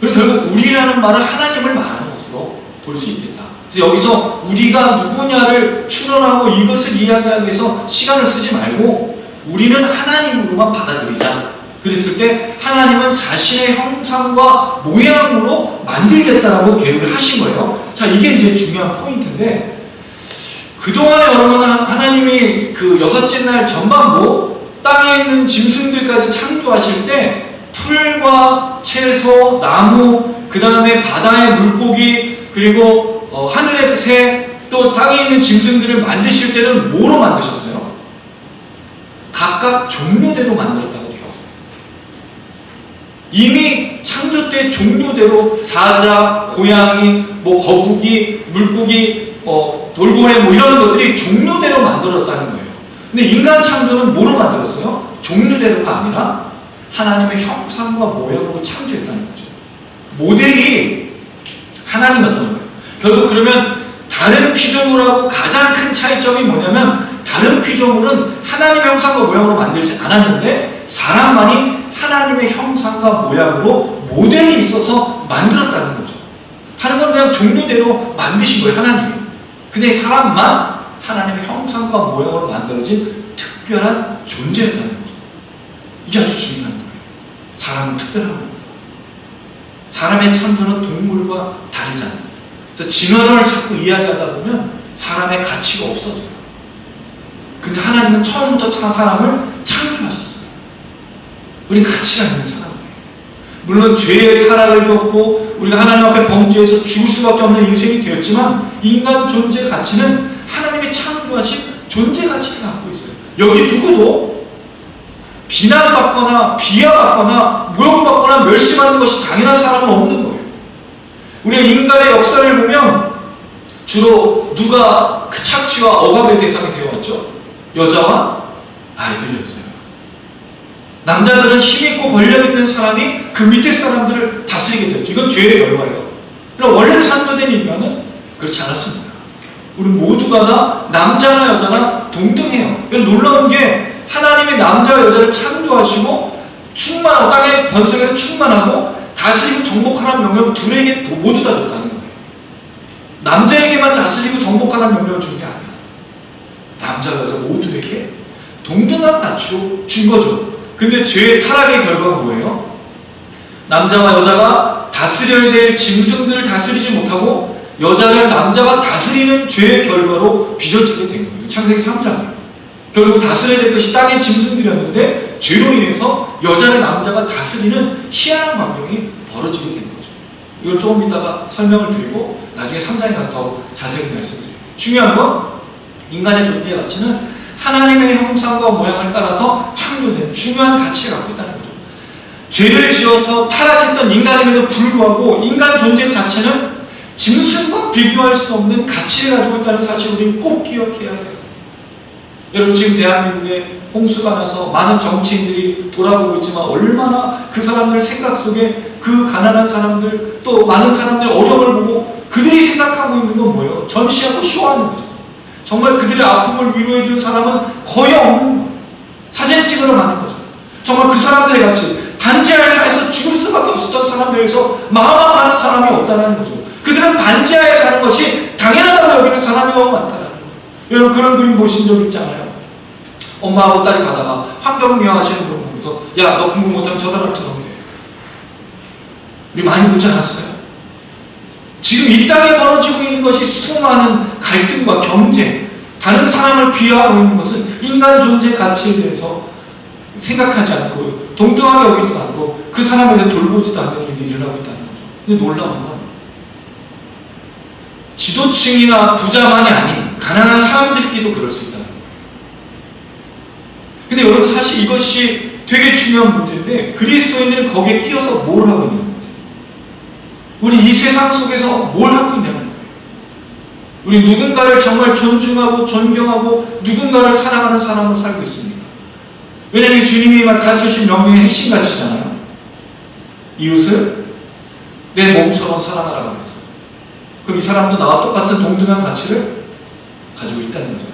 그리고 결국 우리라는 말은 하나님을 말하는 것으로 볼 수 있겠다. 그래서 여기서 우리가 누구냐를 추론하고 이것을 이야기하기 위해서 시간을 쓰지 말고 우리는 하나님으로만 받아들이자. 그랬을 때 하나님은 자신의 형상과 모양으로 만들겠다라고 계획을 하신 거예요. 자, 이게 이제 중요한 포인트인데, 그동안에 여러분 하나님이 그 여섯째 날 전반부 땅에 있는 짐승들까지 창조하실 때 풀과 채소, 나무, 그 다음에 바다의 물고기, 그리고 하늘의 새, 또 땅에 있는 짐승들을 만드실 때는 뭐로 만드셨어요? 각각 종류대로 만들었다고 되어 있어요. 이미 창조된 종류대로 사자, 고양이, 뭐 거북이, 물고기, 돌고래 뭐 이런 것들이 종류대로 만들었다는 거예요. 근데 인간 창조는 뭐로 만들었어요? 종류대로가 아니라 하나님의 형상과 모양으로 창조했다는 거죠. 모델이 하나님이었던 거예요. 결국 그러면 다른 피조물하고 가장 큰 차이점이 뭐냐면 다른 피조물은 하나님의 형상과 모양으로 만들지 않았는데 사람만이 하나님의 형상과 모양으로 모델이 있어서 만들었다는 거죠. 다른 건 그냥 종류대로 만드신 거예요, 하나님이. 근데 사람만 하나님의 형상과 모양으로 만들어진 특별한 존재였다는 거죠. 이게 아주 중요한 거예요. 사람은 특별한 거예요. 사람의 창조는 동물과 다르잖아요. 그래서 진화론을 자꾸 이야기하다 보면 사람의 가치가 없어져요. 근데 하나님은 처음부터 사람을 창조하셨어요. 우린 가치가 있는 사람이에요. 물론 죄의 타락을 겪고 우리가 하나님 앞에 범죄해서 죽을 수밖에 없는 인생이 되었지만 인간 존재 가치는 하나님의 창조하신 존재 가치를 갖고 있어요. 여기 누구도 비난받거나 비하받거나 모욕받거나 멸시받는 것이 당연한 사람은 없는 거예요. 우리가 인간의 역사를 보면 주로 누가 그 착취와 억압의 대상이 되어왔죠? 여자와 아이들이었어요. 남자들은 힘있고 권력있는 사람이 그 밑에 사람들을 다스리게 됐죠. 이건 죄의 결과예요. 그럼 원래 창조된 인간은 그렇지 않았습니다. 우리 모두가 다 남자나 여자나 동등해요. 놀라운 게 하나님의 남자와 여자를 창조하시고 충만하고 땅의 번성에서 충만하고 다스리고 정복하라는 명령을 둘에게 모두 다 줬다는 거예요. 남자에게만 다스리고 정복하라는 명령을 준 게 아니에요. 남자 여자 모두에게 동등한 가치로 준 거죠. 근데 죄의 타락의 결과가 뭐예요? 남자와 여자가 다스려야 될 짐승들을 다스리지 못하고 여자를 남자가 다스리는 죄의 결과로 빚어지게 된 거예요. 창세기 3장이에요. 결국 다스려야 될 것이 땅의 짐승들이었는데 죄로 인해서 여자를 남자가 다스리는 희한한 광경이 벌어지게 된 거죠. 이걸 조금 이따가 설명을 드리고 나중에 3장에 가서 더 자세히 말씀드릴게요. 중요한 건 인간의 존재 가치는 하나님의 형상과 모양을 따라서 창조된 중요한 가치를 갖고 있다는 거죠. 죄를 지어서 타락했던 인간임에도 불구하고 인간 존재 자체는 짐승과 비교할 수 없는 가치를 가지고 있다는 사실을 우리는 꼭 기억해야 돼요. 여러분 지금 대한민국에 홍수가 나서 많은 정치인들이 돌아보고 있지만 얼마나 그 사람들 생각 속에 그 가난한 사람들 또 많은 사람들의 어려움을 보고 그들이 생각하고 있는 건 뭐예요? 전시하고 쇼하는 거죠. 정말 그들의 아픔을 위로해 주는 사람은 거의 없는 거예요. 사진 찍으러 가는 거죠. 정말 그 사람들의 가치 반지하에 살아서 죽을 수밖에 없었던 사람들에서 마음 아파하는 사람이 없다는 거죠. 그들은 반지하에 사는 것이 당연하다고 여기는 사람이 너무 많다는 거예요. 여러분 그런 그림 보신 적 있잖아요. 엄마하고 딸이 가다가 환경미화 하시는 분 보면서 야 너 공부 못하면 저 사람처럼 돼. 우리 많이 보지 않았어요? 지금 이 땅에 벌어지고 있는 것이 수많은 갈등과 경쟁, 다른 사람을 비하하고 있는 것은 인간 존재 가치에 대해서 생각하지 않고 동등하게 여기지도 않고 그 사람에 대해 돌보지도 않는 일이 일어나고 있다는 거죠. 근데 놀라운 건 지도층이나 부자만이 아닌 가난한 사람들끼리도 그럴 수 있다는 거예요. 근데 여러분 사실 이것이 되게 중요한 문제인데 그리스도인들은 거기에 끼어서 뭘 하고 있는 거죠? 우리 이 세상 속에서 뭘 하고 있냐는 거예요. 우리 누군가를 정말 존중하고 존경하고 누군가를 사랑하는 사람으로 살고 있습니다. 왜냐하면 주님이 가르쳐주신 명령의 핵심 가치잖아요. 이웃을 내 몸처럼 사랑하라고 했어요. 그럼 이 사람도 나와 똑같은 동등한 가치를 가지고 있다는 거죠.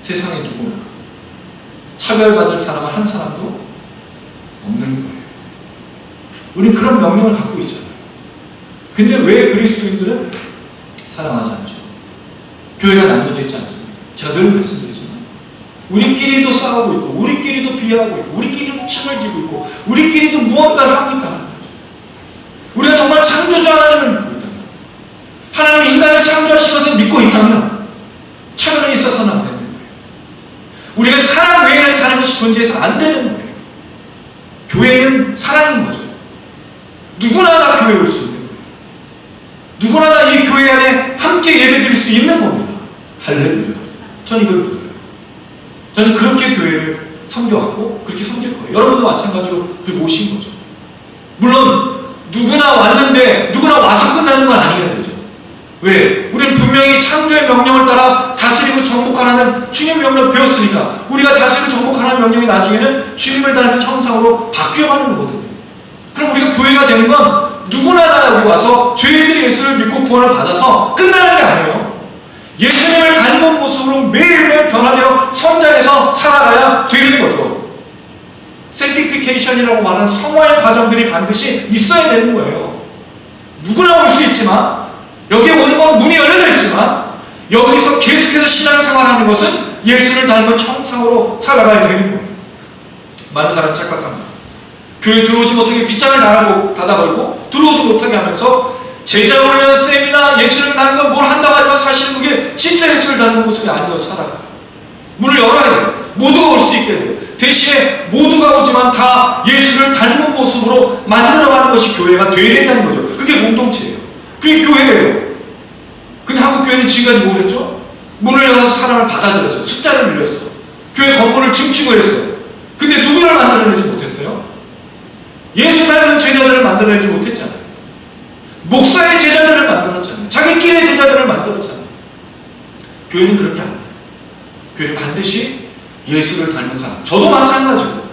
세상에 누구나 차별받을 사람은 한 사람도 없는 거예요. 우리는 그런 명령을 갖고 있잖아요. 근데 왜 그리스도인들은 사랑하지 않죠? 교회가 나눠져 있지 않습니다. 제가 늘 말씀드리지만 우리끼리도 싸우고 있고 우리끼리도 비하하고 있고 우리끼리도 춤을 지고 있고 우리끼리도 무언가를 하고 있다는 거죠. 우리가 정말 창조주 하나님을 믿고 있다면 하나님이 인간을 창조하신 것을 믿고 있다면 차별이 있어서는 안 되는 거예요. 우리가 사랑 외에는 다른 것이 존재해서 안 되는 거예요. 교회는 사랑인 거죠. 누구나 다 교회에 올 수 있는 거예요. 누구나 다 이 교회 안에 함께 예배드릴 수 있는 겁니다. 할렐루야. 전 이걸 믿어요. 저는 그렇게 교회를 섬겨왔고 그렇게 섬길 거예요. 여러분도 마찬가지로 그렇게 모신 거죠. 물론 누구나 왔는데 누구나 와서 끝나는 건 아니게 되죠. 왜? 우리는 분명히 창조의 명령을 따라 다스리고 정복하라는 주님의 명령을 배웠으니까 우리가 다스리고 정복하라는 명령이 나중에는 주님을 닮은 형상으로 바뀌어가는 거거든요. 그럼 우리가 교회가 되는 건 누구나 다 여기 와서 죄인들이 예수를 믿고 구원을 받아서 끝나는 게 아니에요. 예수님을 닮은 모습으로 매일매일 변화되어 성장해서 살아가야 되는 거죠. sanctification이라고 말하는 성화의 과정들이 반드시 있어야 되는 거예요. 누구나 올 수 있지만 여기에 오는 건 문이 열려져 있지만 여기서 계속해서 신앙생활하는 것은 예수를 닮은 형상으로 살아가야 되는 거예요. 많은 사람이 착각합니다. 교회 들어오지 못하게 빗장을 닫아걸고 들어오지 못하게 하면서 제자 훈련 세미나 예수를 닮은 뭘 한다고 하지만 사실 그게 진짜 예수를 닮은 모습이 아니어서 살아가요. 문을 열어야 돼요. 모두가 올 수 있게 돼요. 대신에 모두가 오지만 다 예수를 닮은 모습으로 만들어가는 것이 교회가 되어야 된다는 거죠. 그게 공동체예요. 그게 교회예요. 근데 한국 교회는 지금까지 뭐 그랬죠? 문을 열어서 사람을 받아들였어요. 숫자를 늘렸어. 교회 건물을 증축을 했어요. 근데 누구를 만들어내지 못했어요? 예수 닮은 제자들을 만들어내지 못했잖아요. 목사의 제자들을 만들었잖아요. 자기끼리의 제자들을 만들었잖아요. 교회는 그런 게 아니에요. 교회는 반드시 예수를 닮은 사람. 저도 마찬가지고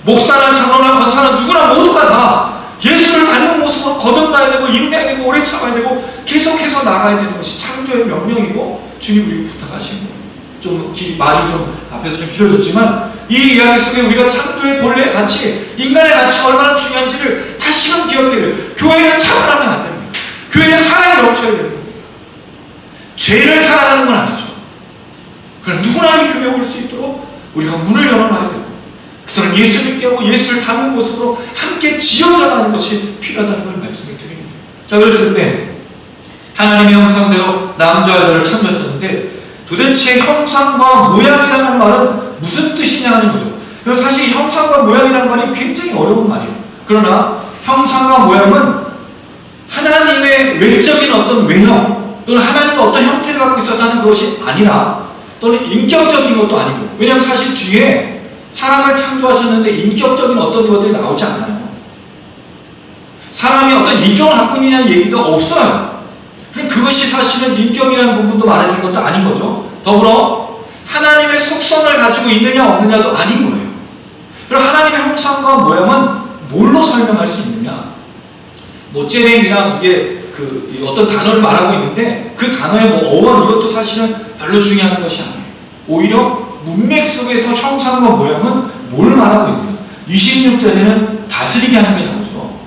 목사나 장로나 권사나 누구나 모두가 다 예수를 닮은 모습으로 거듭나야 되고 인내해야 되고 오래 참아야 되고 계속해서 나가야 되는 것이 창조의 명령이고 주님 우리를 부탁하신 거예요. 좀 말이 좀 앞에서 좀 길어졌지만 이 이야기 속에 우리가 창조의 본래의 가치, 인간의 가치가 얼마나 중요한지를 다시금 기억해야 돼요. 교회는 차별하면 안 됩니다. 교회는 사랑이 넘쳐야 됩니다. 죄를 사랑하는 건 아니죠. 그러나 누구나 이 교회에 올 수 있도록 우리가 문을 열어놔야 되고 그 사람 예수 믿게 하고 예수를 닮은 모습으로 함께 지어져가는 것이 필요하다는 걸 말씀을 드립니다. 자, 그랬을 때 하나님의 형상대로 남자와 여자를 창조하셨는데 도대체 형상과 모양이라는 말은 무슨 뜻이냐 하는 거죠. 그래서 사실 형상과 모양이라는 말이 굉장히 어려운 말이에요. 그러나 형상과 모양은 하나님의 외적인 어떤 외형 또는 하나님의 어떤 형태를 갖고 있었다는 것이 아니라 또는 인격적인 것도 아니고 왜냐하면 사실 뒤에 사람을 창조하셨는데 인격적인 어떤 것들이 나오지 않아요. 사람이 어떤 인격을 갖고 있느냐는 얘기가 없어요. 그럼 그것이 사실은 인격이라는 부분도 말해주는 것도 아닌 거죠. 더불어 하나님의 속성을 가지고 있느냐 없느냐도 아닌 거예요. 그럼 하나님의 형상과 모양은 뭘로 설명할 수 있느냐? 뭐 제렘이랑 이게 그 어떤 단어를 말하고 있는데 그 단어의 뭐 어원 이것도 사실은 별로 중요한 것이 아니에요. 오히려 문맥 속에서 형상과 모양은 뭘 말하고 있느냐? 26절에는 다스리게 하는 게 나오죠.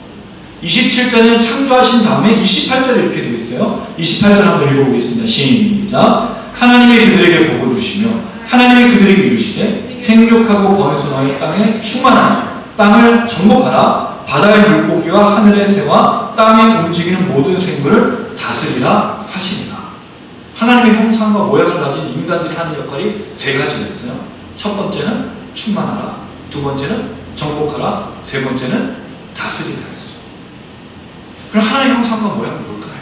27절에는 창조하신 다음에 28절에 이렇게 되어 있어요. 28절 한번 읽어보겠습니다. 시작. 하나님이 그들에게 복을 주시며 하나님이 그들에게 이르시되 생육하고 번성하여 땅에 충만하니 땅을 정복하라. 바다의 물고기와 하늘의 새와 땅에 움직이는 모든 생물을 다스리라 하시니라. 하나님의 형상과 모양을 가진 인간들이 하는 역할이 세 가지가 있어요. 첫 번째는 충만하라, 두 번째는 정복하라, 세 번째는 다스리라. 그럼 하나님의 형상과 모양은 뭘까요?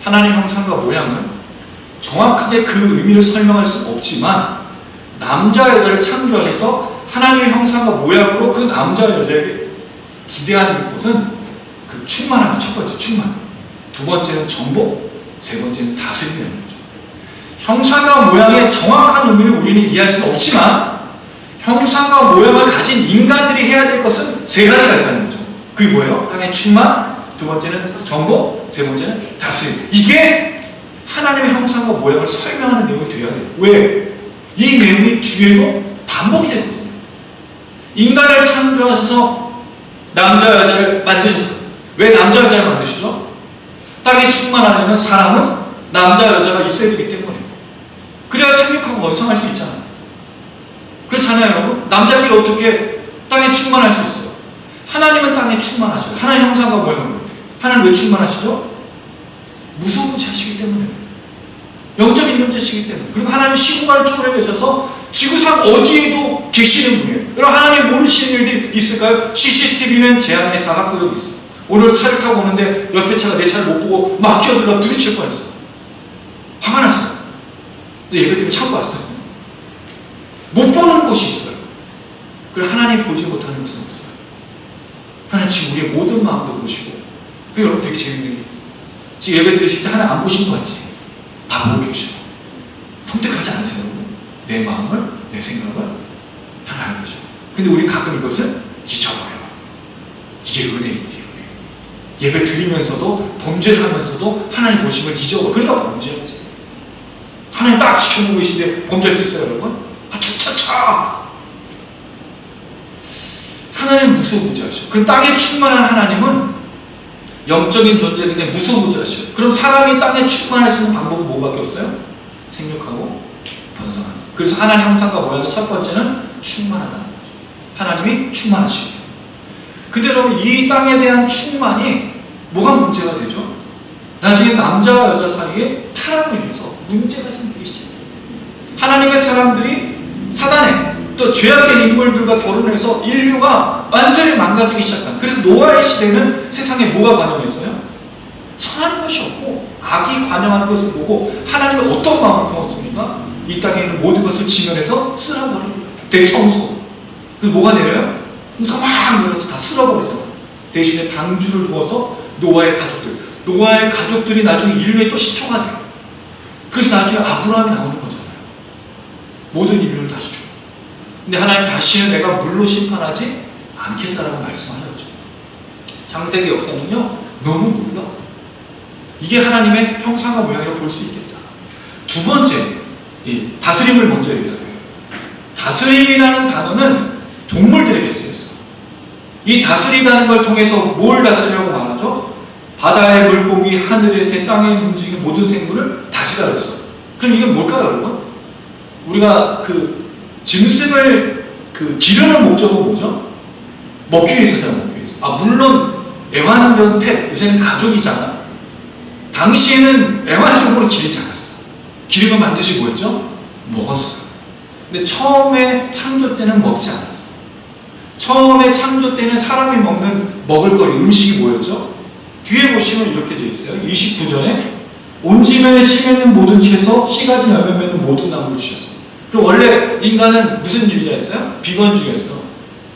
하나님의 형상과 모양은 정확하게 그 의미를 설명할 수는 없지만 남자 여자를 창조하셔서 하나님의 형상과 모양으로 그 남자 여자에게 기대하는 것은 그 충만함이 첫 번째 충만, 두 번째는 정복, 세 번째는 다스리는 거죠. 형상과 모양의 정확한 의미를 우리는 이해할 수는 없지만 형상과 모양을 가진 인간들이 해야 될 것은 세 가지가 있다는 거죠. 그게 뭐예요? 땅의 충만, 두 번째는 정복, 세 번째는 다스림. 이게 하나님의 형상과 모양을 설명하는 내용이 되어야 돼요. 왜? 이 내용이 뒤에도 반복이 되거든요. 인간을 창조하셔서 남자 여자를 만드셨어요. 왜 남자 여자를 만드시죠? 땅이 충만하려면 사람은 남자 여자가 있어야 되기 때문에 그래야 생육하고 번성할 수 있잖아요. 그렇잖아요 여러분. 남자끼리 어떻게 땅에 충만할 수 있어요? 하나님은 땅에 충만하셔요. 하나님 형상과 모양은 뭔데? 하나님 왜 충만하시죠? 무소부지하시기 때문에, 영적인 존재시기 때문에. 그리고 하나님 시공간을 초월해 계셔서 지구상 어디에도 계시는 분이에요. 여러분 하나님 모르시는 일들이 있을까요? CCTV는 제 안에 사각구역이 있어요. 오늘 차를 타고 오는데 옆에 차가 내 차를 못 보고 막 끼어들어 부딪힐 뻔했어요. 화가 났어요. 근데 예배 때문에 참고 왔어요. 못 보는 곳이 있어요. 그걸 하나님 보지 못하는 곳은 없어요. 하나님 지금 우리의 모든 마음도 보시고. 그 여러분 되게 재밌는 게 있어요. 지금 예배 드리실 때 하나님 안 보신 거 같지? 다 보고 계시고. 선택하지 않으세요, 여러분? 내 마음을, 내 생각을 하나님 알고 계시고. 근데 우리 가끔 이것을 잊어버려요. 이게 은혜이지, 은혜. 예배 드리면서도, 범죄를 하면서도 하나님 보심을 잊어버려. 그러니까 범죄하지. 하나님 딱 지켜보고 계신데 범죄할 수 있어요, 여러분? 차차차! 하나님 무소부지하셔. 그럼 땅에 충만한 하나님은 영적인 존재인데 무소부지하셔. 그럼 사람이 땅에 충만할 수 있는 방법은 뭐밖에 없어요? 생육하고 번성하는. 그래서 하나님 형상과 모양의 첫 번째는 충만하다는 거죠. 하나님이 충만하시고. 근데 여러분 이 땅에 대한 충만이 뭐가 문제가 되죠? 나중에 남자와 여자 사이에 타락을 인해서 문제가 생기기 시작해요. 하나님의 사람들이 사단에 또 죄악된 인물들과 결혼해서 인류가 완전히 망가지기 시작한. 그래서 노아의 시대는 세상에 뭐가 관영했어요? 선한 것이 없고 악이 관영하는 것을 보고 하나님은 어떤 마음을 품었습니까? 이 땅에 있는 모든 것을 지면에서 쓸어버리고 대청소. 그래서 뭐가 내려요? 홍수가 막 내려서 다 쓸어버리잖아. 대신에 방주를 두어서 노아의 가족들이 나중에 인류의 또 시초가 돼요. 그래서 나중에 아브라함이 나오는 거잖아요. 모든 인류를 다시 주고. 근데 하나님 다시는 내가 물로 심판하지 않겠다라고 말씀하셨죠. 창세기 역사는요 너무 놀라. 이게 하나님의 형상과 모양이라고 볼 수 있겠다. 두 번째, 다스림을 먼저 얘기해요. 다스림이라는 단어는 동물들에게 쓰였어. 이 다스리다는 걸 통해서 뭘 다스리려고 말하죠? 바다의 물고기, 하늘의 새, 땅에 움직이는 모든 생물을 다스리라 그랬어. 그럼 이게 뭘까요, 여러분? 우리가 짐승을 기르는 목적은 뭐죠? 먹기 위해서잖아, 먹기 위해서. 물론 애완견, 펫, 요새는 가족이잖아. 당시에는 애완동물을 기르지 않았어. 기르면 반드시 뭐였죠? 먹었어요. 근데 처음에 창조 때는 먹지 않았어. 처음에 창조 때는 사람이 먹을 거리, 음식이 뭐였죠? 뒤에 보시면 이렇게 되어 있어요. 29절에 온 지면에 씨 맺는 모든 채소, 씨 가진 열매 맺는 모든 나무를 주셨어요. 그럼 원래 인간은 무슨 유전자였어요? 비건주의였어.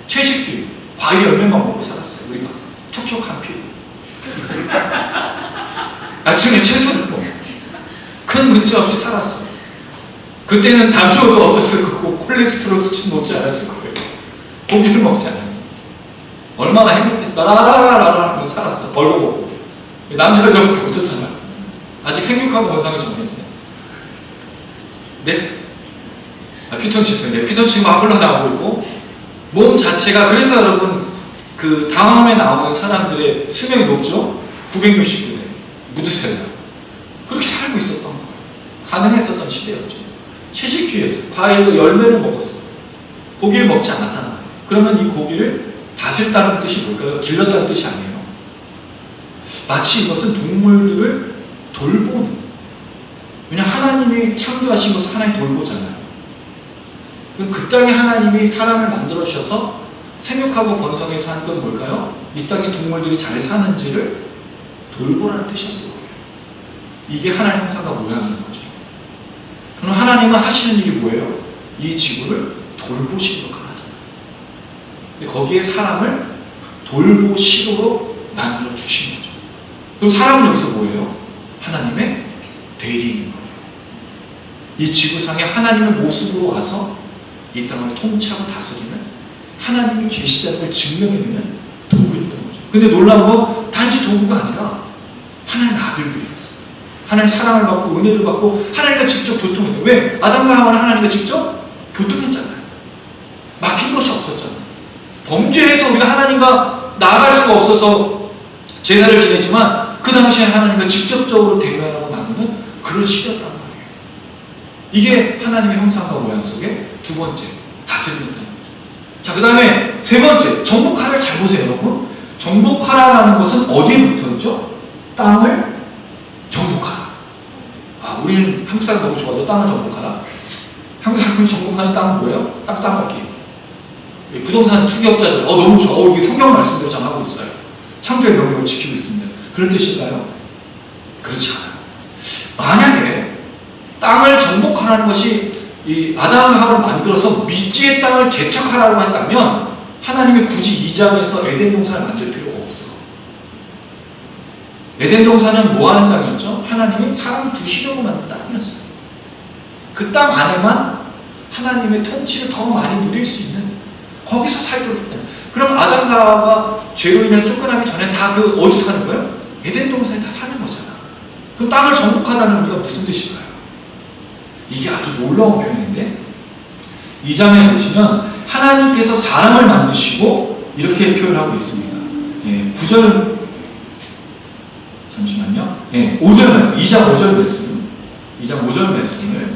채식주의. 과일 열매만 먹고 살았어요. 우리가 촉촉한 피부. 아침에 채소를 먹고 큰 문제 없이 살았어. 그때는 담요도 없었을 거고 콜레스테롤 수치도 높지 않았을 거예요. 고기를 먹지 않았어. 얼마나 행복했어. 라라라라라 하면서 살았어. 벌거벗고. 남자가 저밖에 없었잖아. 아직 생육하고 번성이 전했어요. 네? 피톤치드. 피톤치드가 막 흘러나오고 있고 몸 자체가. 그래서 여러분 다음에 나오는 사람들의 수명이 높죠? 969세. 무드세다. 그렇게 살고 있었던 거예요. 가능했었던 시대였죠. 채식주의였어요. 과일도 열매를 먹었어요. 고기를 먹지 않았단 말이에요. 그러면 이 고기를 다스렸다는 뜻이 뭘까요? 길렀다는 뜻이 아니에요. 마치 이것은 동물들을 돌보는. 왜냐하면 하나님이 창조하신 것을 하나님 돌보잖아요. 그럼 그 땅에 하나님이 사람을 만들어 주셔서 생육하고 번성해서 한 건 뭘까요? 이 땅에 동물들이 잘 사는지를 돌보라는 뜻이었어요. 이게 하나님 형상과 모양인 거죠. 그럼 하나님은 하시는 일이 뭐예요? 이 지구를 돌보시도록 하잖아요. 근데 거기에 사람을 돌보시도록 만들어 주신 거죠. 그럼 사람은 여기서 뭐예요? 하나님의 대리인 거예요. 이 지구상에 하나님의 모습으로 와서 이 땅을 통치하고 다스리는 하나님이 계시다는 걸 증명해내는 도구였던 거죠. 근데 놀라운 건 단지 도구가 아니라 하나님의 아들들이었어요. 하나님 사랑을 받고 은혜를 받고 하나님과 직접 교통했어요. 왜? 아담과 하와는 하나님과 직접 교통했잖아요. 막힌 것이 없었잖아요. 범죄해서 우리가 하나님과 나아갈 수가 없어서 제사를 지내지만 그 당시에 하나님과 직접적으로 대면하고 나누는 그런 시대였단 말이에요. 이게 하나님의 형상과 모양 속에 두 번째, 다스린다는 거죠. 자, 그 다음에 세 번째, 정복하라를 잘 보세요, 여러분. 정복하라라는 것은 어디부터죠? 땅을 정복하라. 우리는 한국 사람 너무 좋아하죠. 땅을 정복하라. 한국 사람이 정복하는 땅은 뭐예요? 땅 따먹기. 부동산 투기업자들, 너무 좋아. 이게 성경 말씀대로 잘 하고 있어요. 창조의 명령을 지키고 있습니다. 그런 뜻인가요? 그렇지 않아요. 만약에 땅을 정복하라는 것이 이 아담과 하와를 만들어서 미지의 땅을 개척하라고 한다면 하나님이 굳이 2장에서 에덴 동산을 만들 필요가 없어. 에덴 동산은 뭐 하는 땅이었죠? 하나님이 사람 두시려고 만든 땅이었어요. 그 땅 안에만 하나님의 통치를 더 많이 누릴 수 있는, 거기서 살고 있기 때문에. 그럼 아담과 하와가 죄로 인해 쫓겨나기 전에 다 그 어디서 사는 거예요? 에덴 동산에 다 사는 거잖아. 그럼 땅을 정복하다는 의미가 무슨 뜻일까요? 이게 아주 놀라운 표현인데, 2장에 보시면 하나님께서 사람을 만드시고 이렇게 표현하고 있습니다. 9절, 잠시만요. 5절 말씀, 2장 5절 말씀, 2장 5절 말씀을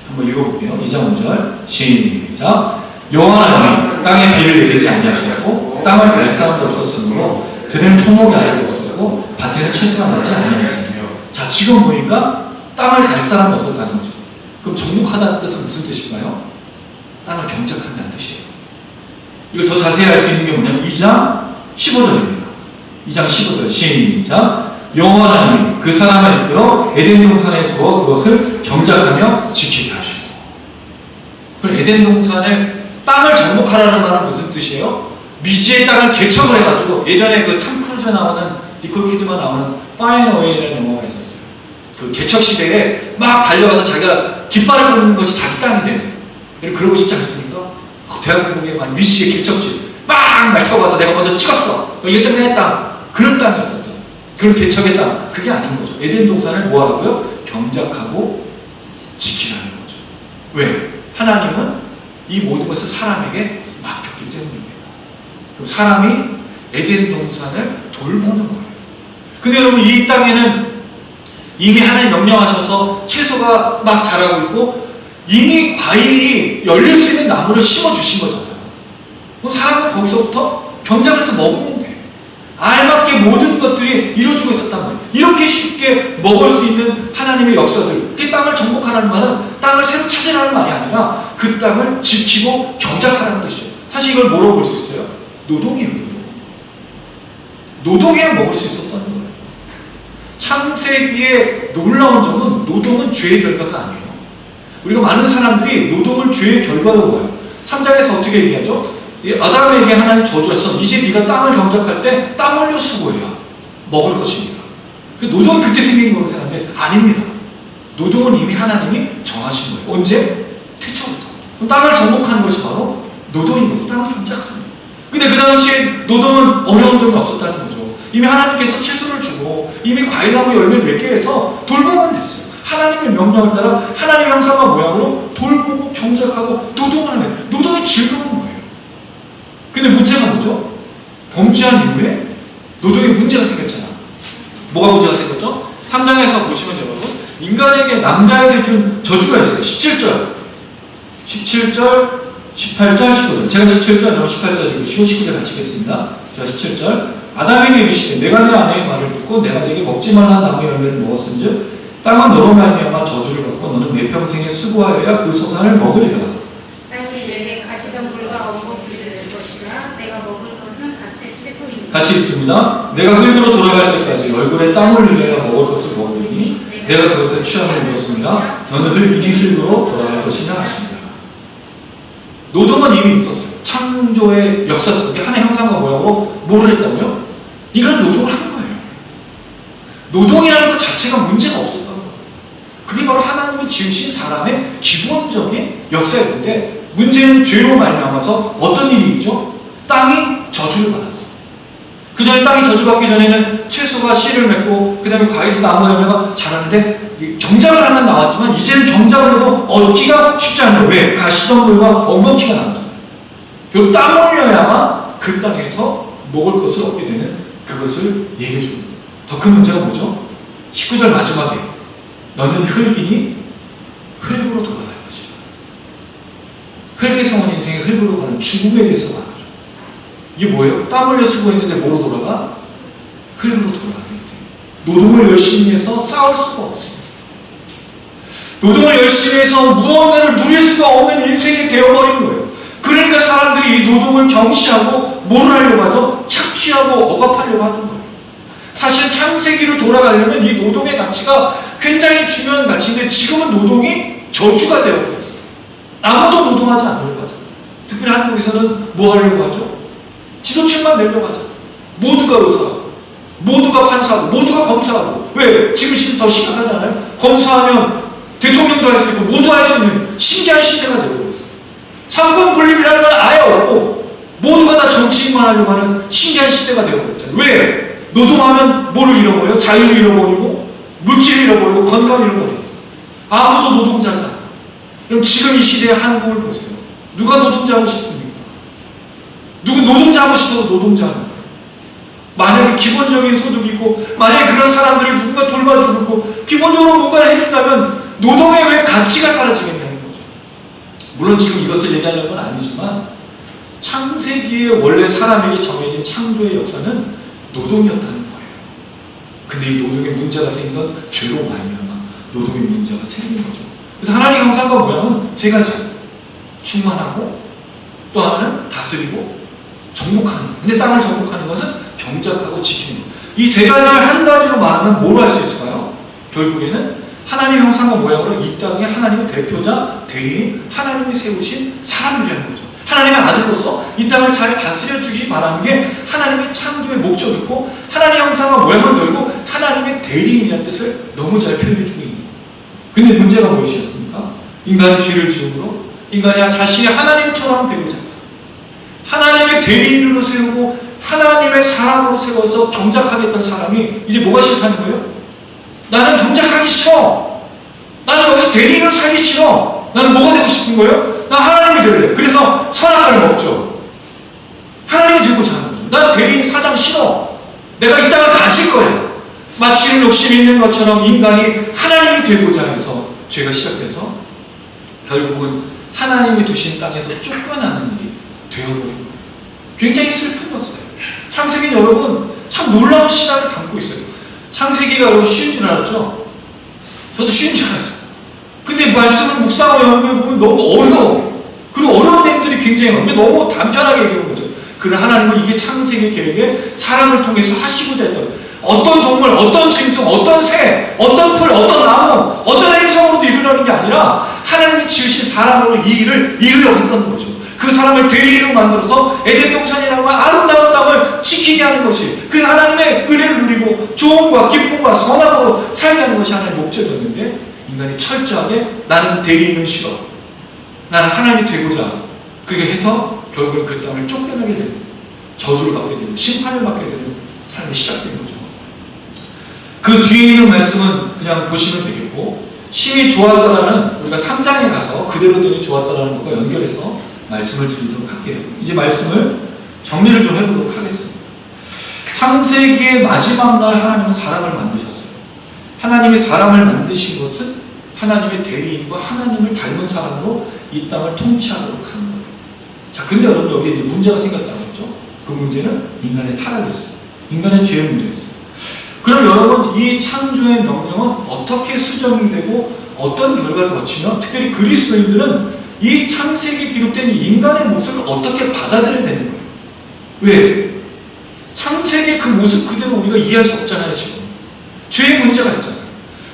한번 읽어볼게요. 2장 5절 시작. 여호와 하나님이 땅에 비를 내리지 아니하시고 땅을 갈 사람도 없었으므로 들에는 초목이 아직 없었고 밭에는 채소가 나지 아니하였으며. 자, 지금 보니까 땅을 갈 사람이 없었다는 거죠. 그럼 정복하다는 뜻은 무슨 뜻일까요? 땅을 경작한다는 뜻이에요. 이걸 더 자세히 알 수 있는 게 뭐냐면 2장 15절입니다. 2장 15절 시작. 여호와 하나님이 그 사람을 이끌어 에덴 동산에 두어 그것을 경작하며 지키게 하시고. 그럼 에덴 동산에 땅을 정복하라는 말은 무슨 뜻이에요? 미지의 땅을 개척을 해가지고, 예전에 그 탐 크루즈 나오는, 니콜 키드만 나오는 파인 어웨이라는 영화가 있었어요. 그 개척 시대에 막 달려가서 자기가 깃발을 꽂는 것이 자기 땅이 되는. 그러고 싶지 않습니까? 대한민국에 막 미지의 개척지 막 날 타고 가서 내가 먼저 찍었어. 이게 때문에 내 땅. 그런 땅이었어요. 그런 개척의 땅. 그게 아닌 거죠. 에덴 동산을 뭐 하라고요? 경작하고 지키라는 거죠. 왜? 하나님은 이 모든 것을 사람에게 맡겼기 때문입니다. 그럼 사람이 에덴 동산을 돌보는 거예요. 근데 여러분, 이 땅에는 이미 하나님 명령하셔서 채소가 막 자라고 있고 이미 과일이 열릴 수 있는 나무를 심어주신 거잖아요. 그럼 사람은 거기서부터 경작을 해서 먹으면 돼. 알맞게 모든 것들이 이루어지고 있었단 말이에요. 이렇게 쉽게 먹을 수 있는 하나님의 역사들, 그 땅을 정복하라는 말은 땅을 새로 찾으라는 말이 아니라 그 땅을 지키고 경작하라는 뜻이에요. 사실 이걸 뭐라고 볼 수 있어요? 노동이에요. 노동해야 먹을 수 있었다는 거예요. 창세기의 놀라운 점은 노동은 죄의 결과가 아니에요. 우리가 많은 사람들이 노동을 죄의 결과로 봐요. 3장에서 어떻게 얘기하죠? 아담에게 하나님 저주해서 이제 네가 땅을 경작할 때 땀 흘려 수고해야 먹을 것입니다. 노동은 그때 생긴 거로 생각하는데 아닙니다. 노동은 이미 하나님이 정하신 거예요. 언제? 태초부터. 땅을 정복하는 것이 바로 노동이고 땅을 경작하는 거예요. 근데 그 당시에 노동은 어려운 점이 없었다는 거죠. 이미 하나님께서 채소를 주고 이미 과일나무 열매를 맺게 해서 돌보면 됐어요. 하나님의 명령을 따라 하나님의 형상과 모양으로 돌보고 경작하고 노동을 하면 노동이 즐거운 거예요. 근데 문제가 뭐죠? 범죄한 이후에 노동에 문제가 생겼잖아. 뭐가 문제가 생겼죠? 3장에서 보시면 여러분, 인간에게 남자에게 준 저주가 있어요. 17절, 18절, 19절. 제가 17절, 저는 18절, 19절 같이 읽겠습니다. 제가 17절. 아담에게 이르시되 내가 내 아내의 말을 듣고 내가 내게 먹지 말라는 나무의 열매를 먹었은즉 땅은 너로 말미암아 저주를 받고 너는 내 평생에 수고하여야 그 소산을 먹으리라. 땅이 내게 가시덤불과 어묵이를 낼 것이나 내가 먹을 것은 밭의 채소이니. 같이 읽습니다. 내가 흙으로 돌아갈 때까지 얼굴에 땀을 흘려야 먹을 것을 먹으리니 내가 그것을 취함을 입었습니다. 너는 흙이니 흙으로 돌아갈 것이냐 하시니라. 노동은 이미 있었어요. 창조의 역사 속에 하나의 형상과 모양으로 뭐를 했다고요? 이건 노동을 한 거예요. 노동이라는 것 자체가 문제가 없었던 거예요. 그게 바로 하나님이 지으신 사람의 기본적인 역사였는데, 문제는 죄로 말미암아서 어떤 일이 있죠? 땅이 저주를 받았어요. 그 전에 땅이 저주받기 전에는 채소가 씨를 맺고 그 다음에 과일에서 나무 열매가 자랐는데 경작을 하면 나왔지만 이제는 경작을 해도 얻기가 쉽지 않아요. 왜? 가시덤불과 엉겅퀴가 나왔잖아요. 결국 땀 흘려야만 그 땅에서 먹을 것을 얻게 되는 그것을 얘기해 주는 거예요. 더 큰 문제가 뭐죠? 19절 마지막에 너는 흙이니 흙으로 돌아갈 것이다. 흙에서 온 인생의 흙으로 가는 죽음에 대해서 말하죠. 이게 뭐예요? 땀 흘려 수고했는데 뭐로 돌아가? 흙으로 돌아가는 인생. 노동을 열심히 해서 싸울 수가 없습니다. 노동을 열심히 해서 무언가를 누릴 수가 없는 인생이 되어버린 거예요. 그러니까 사람들이 이 노동을 경시하고 뭘 하려고 하죠? 착취하고 억압하려고 하는 거예요. 사실 창세기로 돌아가려면 이 노동의 가치가 굉장히 중요한 가치인데 지금은 노동이 저주가 되어버렸어요. 아무도 노동하지 않으려고 하죠. 특별히 한국에서는 뭐 하려고 하죠? 지도층만 내려가자. 모두가 의사하고, 모두가 판사하고, 모두가 검사하고. 왜? 지금 더 심각하잖아요. 검사하면 대통령도 할 수 있고 모두 할 수 있는 신기한 시대가 되어버렸어요. 삼권 분립이라는 건 아예 없고 모두가 다 정치인만 하려고 하는 신기한 시대가 되어버렸잖아요. 왜? 노동하면 뭐를 잃어버려요? 자유를 잃어버리고 물질을 잃어버리고 건강을 잃어버리고 아무도 노동자잖아요. 그럼 지금 이 시대의 한국을 보세요. 누가 노동자하고 싶습니까? 누구 노동자하고 싶어서 노동자하는 거예요. 만약에 기본적인 소득이 있고 만약에 그런 사람들을 누군가 돌봐주고 기본적으로 뭔가를 해준다면 노동의 왜 가치가 사라지겠냐는 거죠. 물론 지금 이것을 얘기하려는 건 아니지만 창세기에 원래 사람에게 정해진 창조의 역사는 노동이었다는 거예요. 근데 이 노동의 문제가 생긴 건 죄로 말미암아 노동의 문제가 생긴 거죠. 그래서 하나님의 형상과 모양은 세 가지. 충만하고 또 하나는 다스리고 정복하는 거예요. 근데 땅을 정복하는 것은 경작하고 지키는 거예요. 이 세 가지를 한 가지로 말하면 뭐로 할 수 있을까요? 결국에는 하나님의 형상과 모양으로 이 땅의 하나님의 대표자, 대리인, 하나님이 세우신 사람들이라는 거죠. 하나님의 아들로서 이 땅을 잘 다스려 주기 바라는 게 하나님의 창조의 목적이고 하나님의 형상과 모양은 결국 하나님의 대리인이라는 뜻을 너무 잘 표현해 주고 있는 거예요. 근데 문제가 무엇이었습니까? 인간이 죄를 지음으로 인간이 자신이 하나님처럼 되고자 했어요. 하나님의 대리인으로 세우고 하나님의 사람으로 세워서 경작하겠다는 사람이 이제 뭐가 싫다는 거예요? 나는 경작하기 싫어. 나는 여기서 대리인으로 살기 싫어. 나는 뭐가 되고 싶은 거예요? 나 하나님이 될래. 그래서 선악과를 먹죠. 하나님이 되고자 하는 거죠. 난 대리인 사장 싫어. 내가 이 땅을 가질 거야. 마치 욕심이 있는 것처럼 인간이 하나님이 되고자 해서 죄가 시작돼서 결국은 하나님이 두신 땅에서 쫓겨나는 일이 되어버린 거예요. 굉장히 슬픈 역사예요. 창세기는 여러분 참 놀라운 신앙을 담고 있어요. 창세기가 여러분 쉬운 줄 알았죠? 저도 쉬운 줄 알았어요. 근데 말씀을 묵상하고 연구해보면 너무 어려워요. 그리고 어려운 내용들이 굉장히 많아요. 근데 너무 단편하게 얘기하는 거죠. 그러나 하나님은 이게 창세기 계획에 사람을 통해서 하시고자 했던 어떤 동물, 어떤 짐승, 어떤 새, 어떤 풀, 어떤 나무, 어떤 행성으로도 이루려는 게 아니라 하나님이 지으신 사람으로 이 일을 이루려고 했던 거죠. 그 사람을 대리인으로 만들어서 에덴 동산이라고 아름다운 땅을 지키게 하는 것이 그 하나님의 은혜를 누리고 좋음과 기쁨과 선함으로 살게 하는 것이 하나님의 목적이었는데 인간이 철저하게 나는 대리인은 싫어. 나는 하나님이 되고자 그렇게 해서 결국은 그 땅을 쫓겨나게 되고 저주를 받게 되고 심판을 받게 되는 삶이 시작된 거죠. 그 뒤에 있는 말씀은 그냥 보시면 되겠고 심히 좋았다라는 우리가 3장에 가서 그대로 되니 좋았다라는 것과 연결해서 말씀을 드리도록 할게요. 이제 말씀을 정리를 좀 해보도록 하겠습니다. 창세기의 마지막 날 하나님은 사람을 만드셨어요. 하나님이 사람을 만드신 것은 하나님의 대리인과 하나님을 닮은 사람으로 이 땅을 통치하도록 하는 거예요. 자, 근데 여러분 여기 이제 문제가 생겼다고 했죠? 그 문제는 인간의 타락이었어요. 인간의 죄의 문제였어요. 그럼 여러분 이 창조의 명령은 어떻게 수정이 되고 어떤 결과를 거치며 특별히 그리스도인들은 이 창세기 기록된 인간의 모습을 어떻게 받아들여야 되는 거예요? 왜? 창세기의 그 모습 그대로 우리가 이해할 수 없잖아요. 지금 죄의 문제가 있잖아요.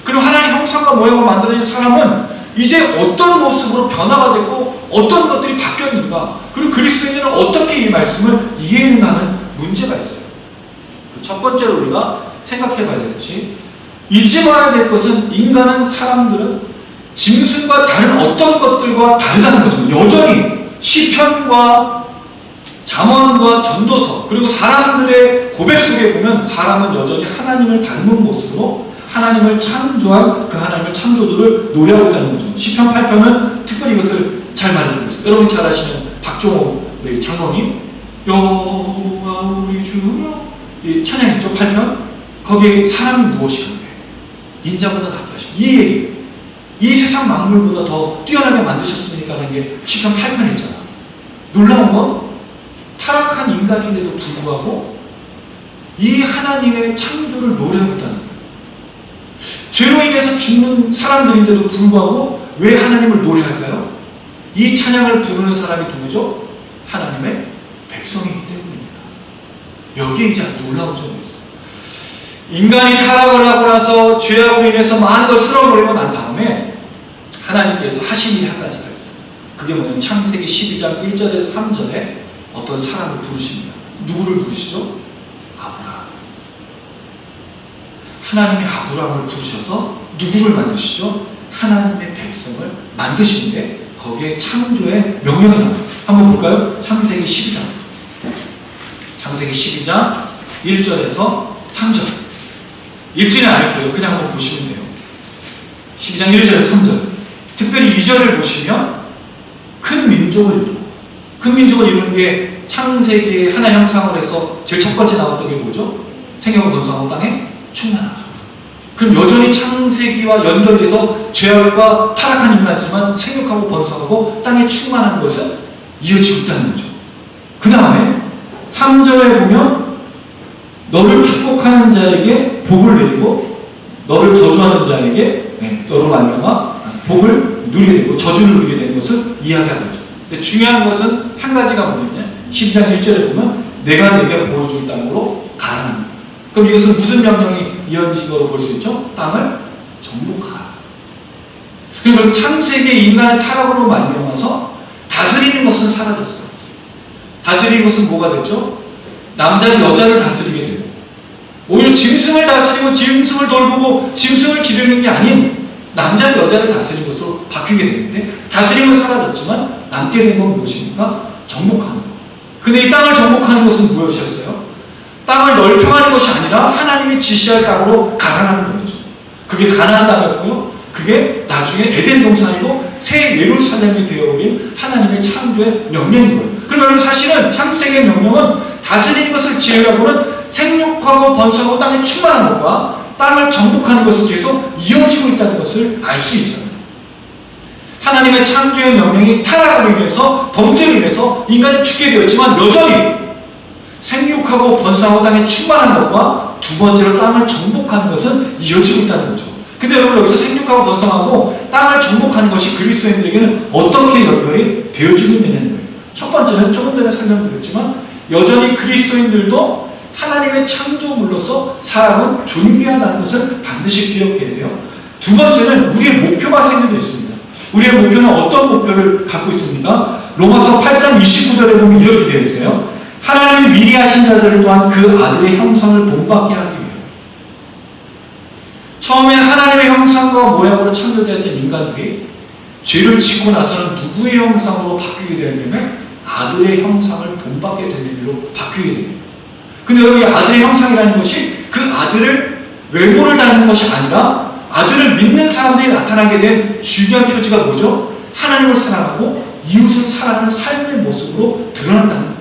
그럼 하나님 형상과 모양으로 만들어진 사람은 이제 어떤 모습으로 변화가 됐고 어떤 것들이 바뀌었는가, 그리고 그리스도인들은 어떻게 이 말씀을 이해했는가 하는 문제가 있어요. 그 첫 번째로 우리가 생각해 봐야 될 것이, 잊지 말아야 될 것은 인간은, 사람들은 짐승과 다른 어떤 것들과 다르다는 거죠. 여전히 시편과 잠언과 전도서 그리고 사람들의 고백 속에 보면 사람은 여전히 하나님을 닮은 모습으로 하나님을 창조한 그 하나님을 창조주를 노래하고 있다는 거죠. 시편 8편은 특별히 이것을 잘 말해주고 있어요. 여러분 잘 아시는 박종호 장로님 여호와 우리 주여, 이 찬양 있죠? 8편. 거기에 사람이 무엇이간데 인자보다 낫하시고 이 얘기, 이 세상 만물보다 더 뛰어나게 만드셨으니까 하는 게 시편 8편에 있잖아. 놀라운 건 타락한 인간인데도 불구하고 이 하나님의 창조를 노래하고 있다는 거예요. 죄로 인해서 죽는 사람들인데도 불구하고 왜 하나님을 노래할까요? 이 찬양을 부르는 사람이 누구죠? 하나님의 백성이기 때문입니다. 여기에 이제 놀라운 점이 있어요. 인간이 타락을 하고 나서 죄악으로 인해서 많은 걸 쓸어버리고 난 다음에 하나님께서 하신 일이 한 가지가 있어요. 그게 뭐냐면 창세기 12장 1절에서 3절에 어떤 사람을 부르십니다. 누구를 부르시죠? 아브라함. 하나님이 아브라함을 부르셔서 누구를 만드시죠? 하나님의 백성을 만드시는데 거기에 창조의 명령이 나옵니다. 한번 볼까요? 창세기 12장. 창세기 12장 1절에서 3절. 읽지는 않을 거예요. 그냥 한번 보시면 돼요. 12장 1절에서 3절. 특별히 2절을 보시면 큰 민족을 이루고, 큰 민족을 이루는 게 창세기의 하나 형상을 해서 제일 첫 번째 나왔던 게 뭐죠? 생육하고 번성하고 땅에 충만하다. 그럼 여전히 창세기와 연결돼서 죄악과 타락한 인간이지만 생육하고 번성하고 땅에 충만한 것은 이어지고 있다는 거죠. 그 다음에 3절에 보면 너를 축복하는 자에게 복을 내리고 너를 저주하는 자에게 너로 말미암아 복을 누리게 되고 저주를 누리게 되는 것을 이야기하고 있죠. 근데 중요한 것은 한 가지가 뭐냐면 12장 1절에 보면 내가 내게 보여줄 땅으로 가라는 거예요. 그럼 이것은 무슨 명령이 이어진 거로 볼 수 있죠? 땅을 정복하라. 그리고 창세기의 인간의 타락으로 말미암아서 다스리는 것은 사라졌어요. 다스리는 것은 뭐가 됐죠? 남자는 여자를 다스리게 되고 오히려 짐승을 다스리고 짐승을 돌보고 짐승을 기르는 게 아닌 남자는 여자를 다스리는 것으로 바뀌게 되는데 다스림은 사라졌지만 남게 된 건 무엇입니까? 정복하는 것. 근데 이 땅을 정복하는 것은 무엇이었어요? 땅을 넓혀가는 것이 아니라 하나님이 지시할 땅으로 가라는 거죠. 그게 가나안 땅이었고요. 그게 나중에 에덴 동산이고 새 예루살렘이 되어버린 하나님의 창조의 명령인 거예요. 그러면 사실은 창세기의 명령은 다스리는 것을 제외하고는 생육하고 번성하고 땅에 충만한 것과 땅을 정복하는 것은 계속 이어지고 있다는 것을 알 수 있어요. 하나님의 창조의 명령이 타락으로 인해서 범죄로 인해서 인간이 죽게 되었지만 여전히 생육하고 번성하고 땅에 충만한 것과 두 번째로 땅을 정복하는 것은 이어지고 있다는 거죠. 근데 여러분 여기서 생육하고 번성하고 땅을 정복하는 것이 그리스도인들에게는 어떻게 연결이 되어지고 있느냐는 거예요. 첫 번째는 조금 전에 설명드렸지만 여전히 그리스도인들도 하나님의 창조물로서 사람은 존귀하다는 것을 반드시 기억해야 돼요. 두 번째는 우리의 목표가 생겨져 있습니다. 우리의 목표는 어떤 목표를 갖고 있습니까? 로마서 8장 29절에 보면 이렇게 되어 있어요. 하나님이 미리 하신 자들을 또한 그 아들의 형상을 본받게 하기 위해. 처음에 하나님의 형상과 모양으로 창조되었던 인간들이 죄를 짓고 나서는 누구의 형상으로 바뀌게 되냐면 아들의 형상을 본받게 되는 일로 바뀌게 됩니다. 근데 여러분 이 아들의 형상이라는 것이 그 아들을 외모를 닮은 것이 아니라 아들을 믿는 사람들이 나타나게 된 중요한 표지가 뭐죠? 하나님을 사랑하고 이웃을 사랑하는 삶의 모습으로 드러난다는 거예요.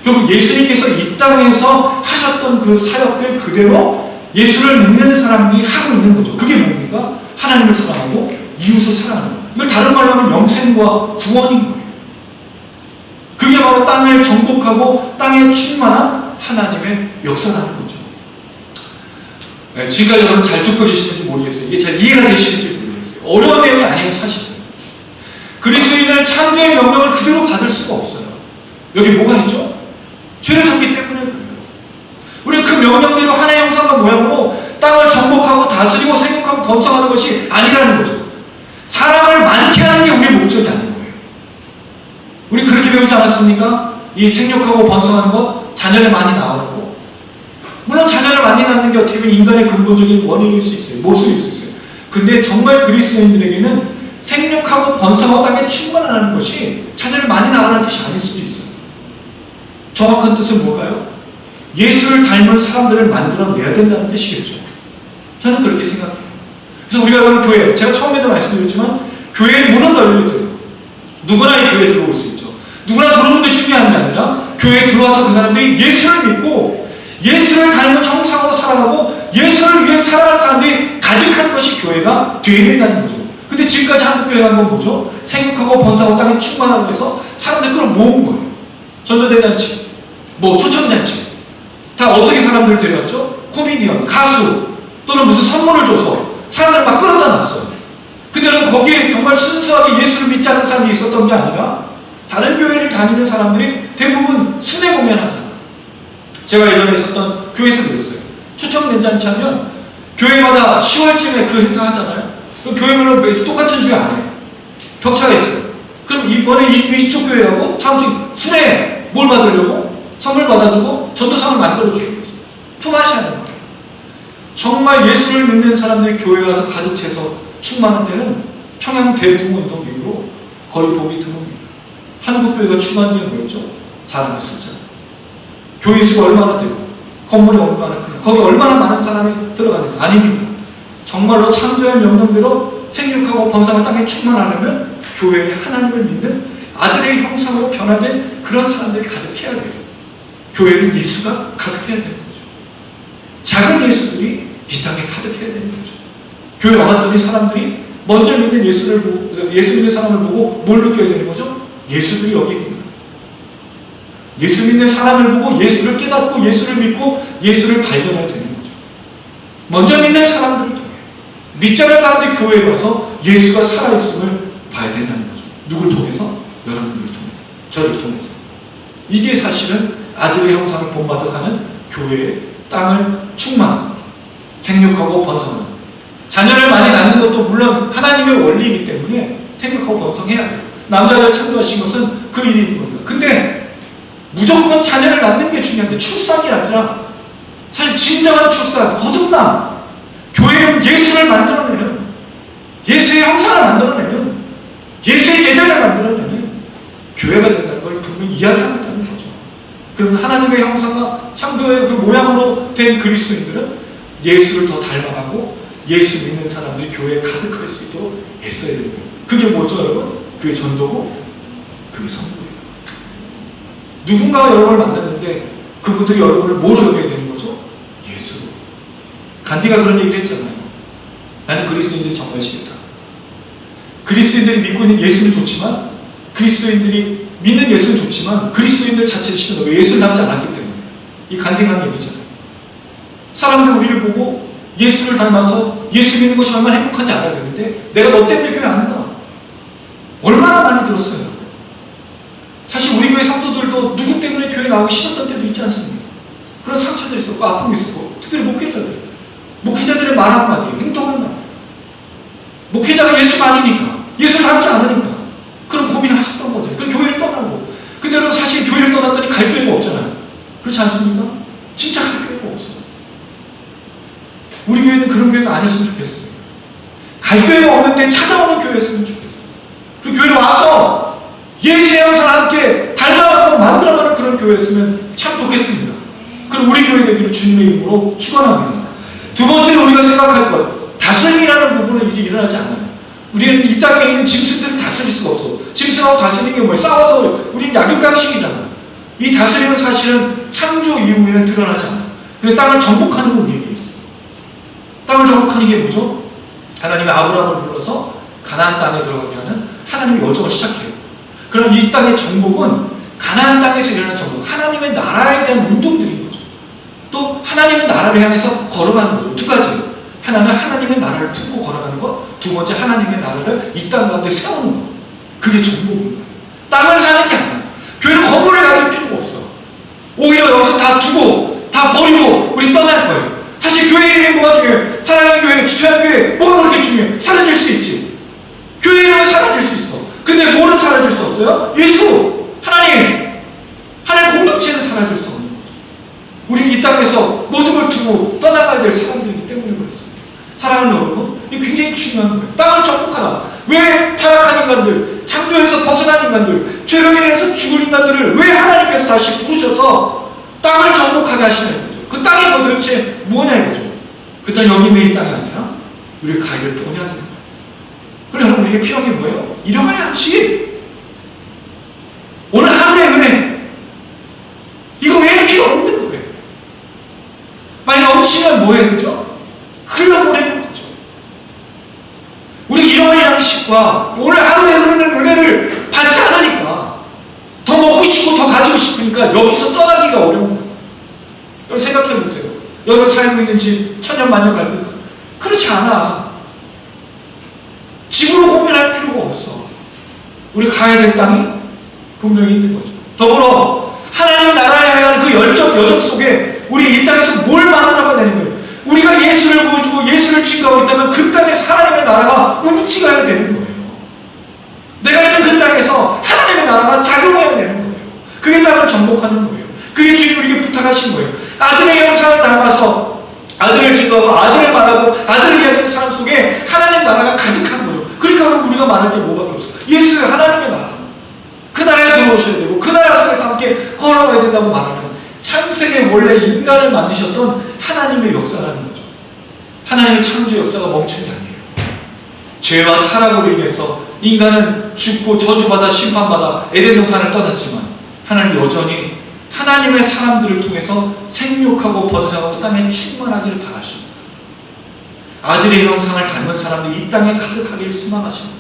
결국 예수님께서 이 땅에서 하셨던 그 사역들 그대로 예수를 믿는 사람들이 하고 있는 거죠. 그게 뭡니까? 하나님을 사랑하고 이웃을 사랑하는 거예요. 이걸 다른 말로 하면 영생과 구원인 거예요. 그게 바로 땅을 정복하고 땅에 충만한 하나님의 역사라는 거죠. 네, 지금까지 여러분 잘 듣고 계시는지 모르겠어요. 이게 잘 이해가 되시는지 모르겠어요. 어려운 내용이 아니면 사실은 그리스도인은 창조의 명령을 그대로 받을 수가 없어요. 여기 뭐가 있죠? 죄를 졌기 때문에 그래요. 우리는 그 명령대로 하나의 형상과 모양으로 땅을 정복하고 다스리고 생육하고 번성하는 것이 아니라는 거죠. 사람을 많게 하는 게 우리의 목적이 아닌 거예요. 우리 그렇게 배우지 않았습니까? 이 생육하고 번성하는 것, 자녀를 많이 낳으라고. 물론 자녀를 많이 낳는 게 어떻게 보면 인간의 근본적인 원인일 수 있어요. 모습일 수 있어요. 근데 정말 그리스도인들에게는 생육하고 번성하고 땅에 충만하는 것이 자녀를 많이 낳으라는 뜻이 아닐 수도 있어요. 정확한 뜻은 뭘까요? 예수를 닮은 사람들을 만들어내야 된다는 뜻이겠죠. 저는 그렇게 생각해요. 그래서 우리가 여러분 교회, 제가 처음에도 말씀드렸지만 교회의 문은 열려 있어요. 누구나 이 교회에 들어올 수 있죠. 누구나 들어오는 게 중요한 게 아니라 교회에 들어와서 그 사람들이 예수를 믿고 예수를 닮은 형상으로 살아가고 예수를 위해 살아가는 사람들이 가득한 것이 교회가 되어야 된다는 거죠. 근데 지금까지 한국교회가 한 건 뭐죠? 생육하고 번성하고 땅에 충만하고 해서 사람들 끌어 모은 거예요. 전도대잔치, 초청잔치 다 어떻게 사람들을 데려왔죠? 코미디언, 가수 또는 무슨 선물을 줘서 사람들을 막 끌어다 놨어요. 근데 여러분 거기에 정말 순수하게 예수를 믿지 않는 사람이 있었던 게 아니라 다른 교회를 다니는 사람들이 대부분 순회 공연하잖아요. 제가 예전에 있었던 교회에서 그랬어요. 초청대잔치 하면 교회마다 10월쯤에 그 행사 하잖아요. 교회별로 매주 똑같은 주에 안 해요. 격차가 있어요. 그럼 이번에 이쪽 교회하고 다음 주 순회 뭘 받으려고? 선물 받아주고 전도상을 만들어주고 있어요. 품앗이하는 거예요. 정말 예수를 믿는 사람들이 교회 가서 가득 차서 충만한 데는 평양 대부운동 이후로 거의 보기 드뭅니다. 한국 교회가 충만한 게 뭐였죠? 사람의 숫자. 교회 수가 얼마나 되고 건물이 얼마나 크냐, 거기 얼마나 많은 사람이 들어가느냐. 아닙니다. 정말로 창조의 명령대로 생육하고 번성한 땅에 충만하려면 교회에 하나님을 믿는 아들의 형상으로 변화된 그런 사람들이 가득해야 돼요. 교회는 예수가 가득해야 되는 거죠. 작은 예수들이 이 땅에 가득해야 되는 거죠. 교회 와봤더니 사람들이 먼저 믿는 예수 믿는 사람을 보고 뭘 느껴야 되는 거죠? 예수들이 여기 있구나. 예수 믿는 사람을 보고 예수를 깨닫고 예수를 믿고 예수를 발견해야 되는 거죠. 먼저 믿는 사람들을 통해 믿지 않는 사람들이 교회에 와서 예수가 살아있음을 봐야 된다는 거죠. 누굴 통해서? 여러분들을 통해서, 저를 통해서. 이게 사실은 아들의 형상을 본받아 사는 교회의 땅을 충만, 생육하고 번성하는, 자녀를 많이 낳는 것도 물론 하나님의 원리이기 때문에 생육하고 번성해야 돼요. 남자를 창조하신 것은 그 일인 겁니다. 근데 무조건 자녀를 낳는 게 중요한데 출산이 아니라 사실 진정한 출산, 거듭남, 교회는 예수를 만들어내는, 예수의 형상을 만들어내는, 예수의 제자를 만들어내는 교회가 된다는 걸 분명히 이야기하겠다는 거죠. 그러면 하나님의 형상과 창조의 그 모양으로 된 그리스도인들은 예수를 더 닮아가고 예수 믿는 사람들이 교회에 가득할 수 있도록 애써야 되는 거예요. 그게 뭐죠, 여러분? 그게 전도고 그게 선교예요. 누군가가 여러분을 만났는데 그분들이 여러분을 뭐로 여겨야 되는 거죠? 예수로. 간디가 그런 얘기를 했잖아요. 나는 그리스도인들이 정말 싫다. 그리스도인들이 믿고 있는 예수는 좋지만, 그리스도인들이 믿는 예수는 좋지만 그리스도인들 자체를 싫은 거예요. 예수를 닮지 않았기 때문에. 이 간디가 한 얘기잖아요. 사람들 우리를 보고 예수를 닮아서 예수 믿는 것이 얼마나 행복한지 알아야 되는데 내가 너 때문에 교회 안 가. 얼마나 많이 들었어요. 사실 우리 교회 성도들도 누구 때문에 교회 나오기 싫었던 때도 있지 않습니까? 그런 상처도 있었고 아픔이 있었고, 특별히 목회자들의 말 한마디, 행동 한마디. 목회자가 예수가 아니니까, 예수를 닮지 않으니까 그런 고민을 하셨던 거죠. 그 교회를 떠나고. 근데 여러분 사실 교회를 떠났더니 갈 교회가 없잖아요. 그렇지 않습니까? 진짜 갈 교회가 없어요. 우리 교회는 그런 교회가 아니었으면 좋겠어요. 갈 교회가 없는데 찾아오는 교회였으면 좋겠어요. 그 교회로 와서 예수의 형상을 함께 닮아가고 만들어가는 그런 교회였으면 참 좋겠습니다. 그럼 우리 교회 되기를 주님의 이름으로 축원합니다. 두 번째로 우리가 생각할 것, 다스림이라는 부분은 이제 일어나지 않아요. 우리는 이 땅에 있는 짐승들을 다스릴 수가 없어. 짐승하고 다스리는 게 뭐예요? 싸워서 우리는 약육강식이잖아요. 이 다스림은 사실은 창조 이후에는 드러나지 않아요. 근데 땅을 정복하는 건 우리에게 있어요. 땅을 정복하는 게 뭐죠? 하나님이 아브라함을 불러서 가나안 땅에 들어가게 하는 하나님의 여정을 시작해요. 그럼 이 땅의 정복은 가나안 땅에서 일어나는 정복, 하나님의 나라에 대한 운동들인 거죠. 또 하나님의 나라를 향해서 걸어가는 거죠. 두 가지. 하나는 하나님의 나라를 품고 걸어가는 것, 두 번째 하나님의 나라를 이 땅 가운데 세우는 것. 그게 정복인 거예요. 땅을 사는 게 아니에요. 교회는 건물을 가질 필요가 없어. 오히려 여기서 다 두고 다 버리고 우리 떠날 거예요. 사실 교회 이름이 뭐가 중요해? 사랑의 교회, 주태한 교회, 뭐가 그렇게 중요해? 사라질 수 있지. 교회 이름은 사라질 수 있어. 근데 뭐는 사라질 수 없어요? 예수, 하나님 공동체는 사라질 수 없는 거죠. 우리 이 땅에서 모든 걸 두고 떠나가야 될 사람들이기 때문에 그렇습니다. 사랑하는 여러분, 이게 굉장히 중요한 거예요. 땅을 정복하라. 왜 타락한 인간들, 창조에서 벗어난 인간들, 죄로 인해서 죽은 인간들을 왜 하나님께서 다시 부르셔서 땅을 정복하게 하시는 거죠. 그 땅이 도대체 뭐냐 이거죠. 그 땅이 여기 있는 이 땅이 아니라 우리가 가야 될 본향인 거예요. 그럼 여러분 우리에게 필요한 게 뭐예요? 일용할 양식. 오늘 하루의 은혜. 이거 외에는 필요 없는 거예요. 만약 넘치면 뭐예요? 그죠? 흘러보내는 거죠. 우리 일용할 양식과 오늘 하루에 흐르는 은혜를 받지 않으니까 더 먹고 싶고 더 가지고 싶으니까 여기서 떠나기가 어려운 거예요. 여러분 생각해 보세요. 여러분 살고 있는 집 천년만년 갈 겁니까? 그렇지 않아. 집으로 고민할 필요가 없어. 우리 가야 될 땅이 분명히 있는 거죠. 더불어 하나님의 나라에 향한 그 여정 속에 우리 이 땅에서 뭘 만들어가야 되는 거예요. 우리가 예수를 보여주고 예수를 증거하고 있다면 그 땅에서 하나님의 나라가 움직여야 되는 거예요. 내가 있는 그 땅에서 하나님의 나라가 작용해야 되는 거예요. 그게 땅을 정복하는 거예요. 그 그게 주님 우리에게 부탁하신 거예요. 아들의 형상을 닮아서 아들을 증거하고 아들을 말하고 아들을 이야기하는 삶 속에 하나님 나라가 가득한 거죠. 그러니까 우리가 말할 게 뭐밖에 없어요. 예수의 하나님의 나라. 그 나라에 들어오셔야 되고 그 나라 속에서 함께 걸어가야 된다고 말하는 창세기에 원래 인간을 만드셨던 하나님의 역사라는 거죠. 하나님의 창조 역사가 멈춘 게 아니에요. 죄와 타락으로 인해서 인간은 죽고 저주받아 심판받아 에덴 동산을 떠났지만 하나님 여전히 하나님의 사람들을 통해서 생육하고 번성하고 땅에 충만하기를 바라십니다. 아들의 형상을 닮은 사람들이 이 땅에 가득하기를 소망하십니다.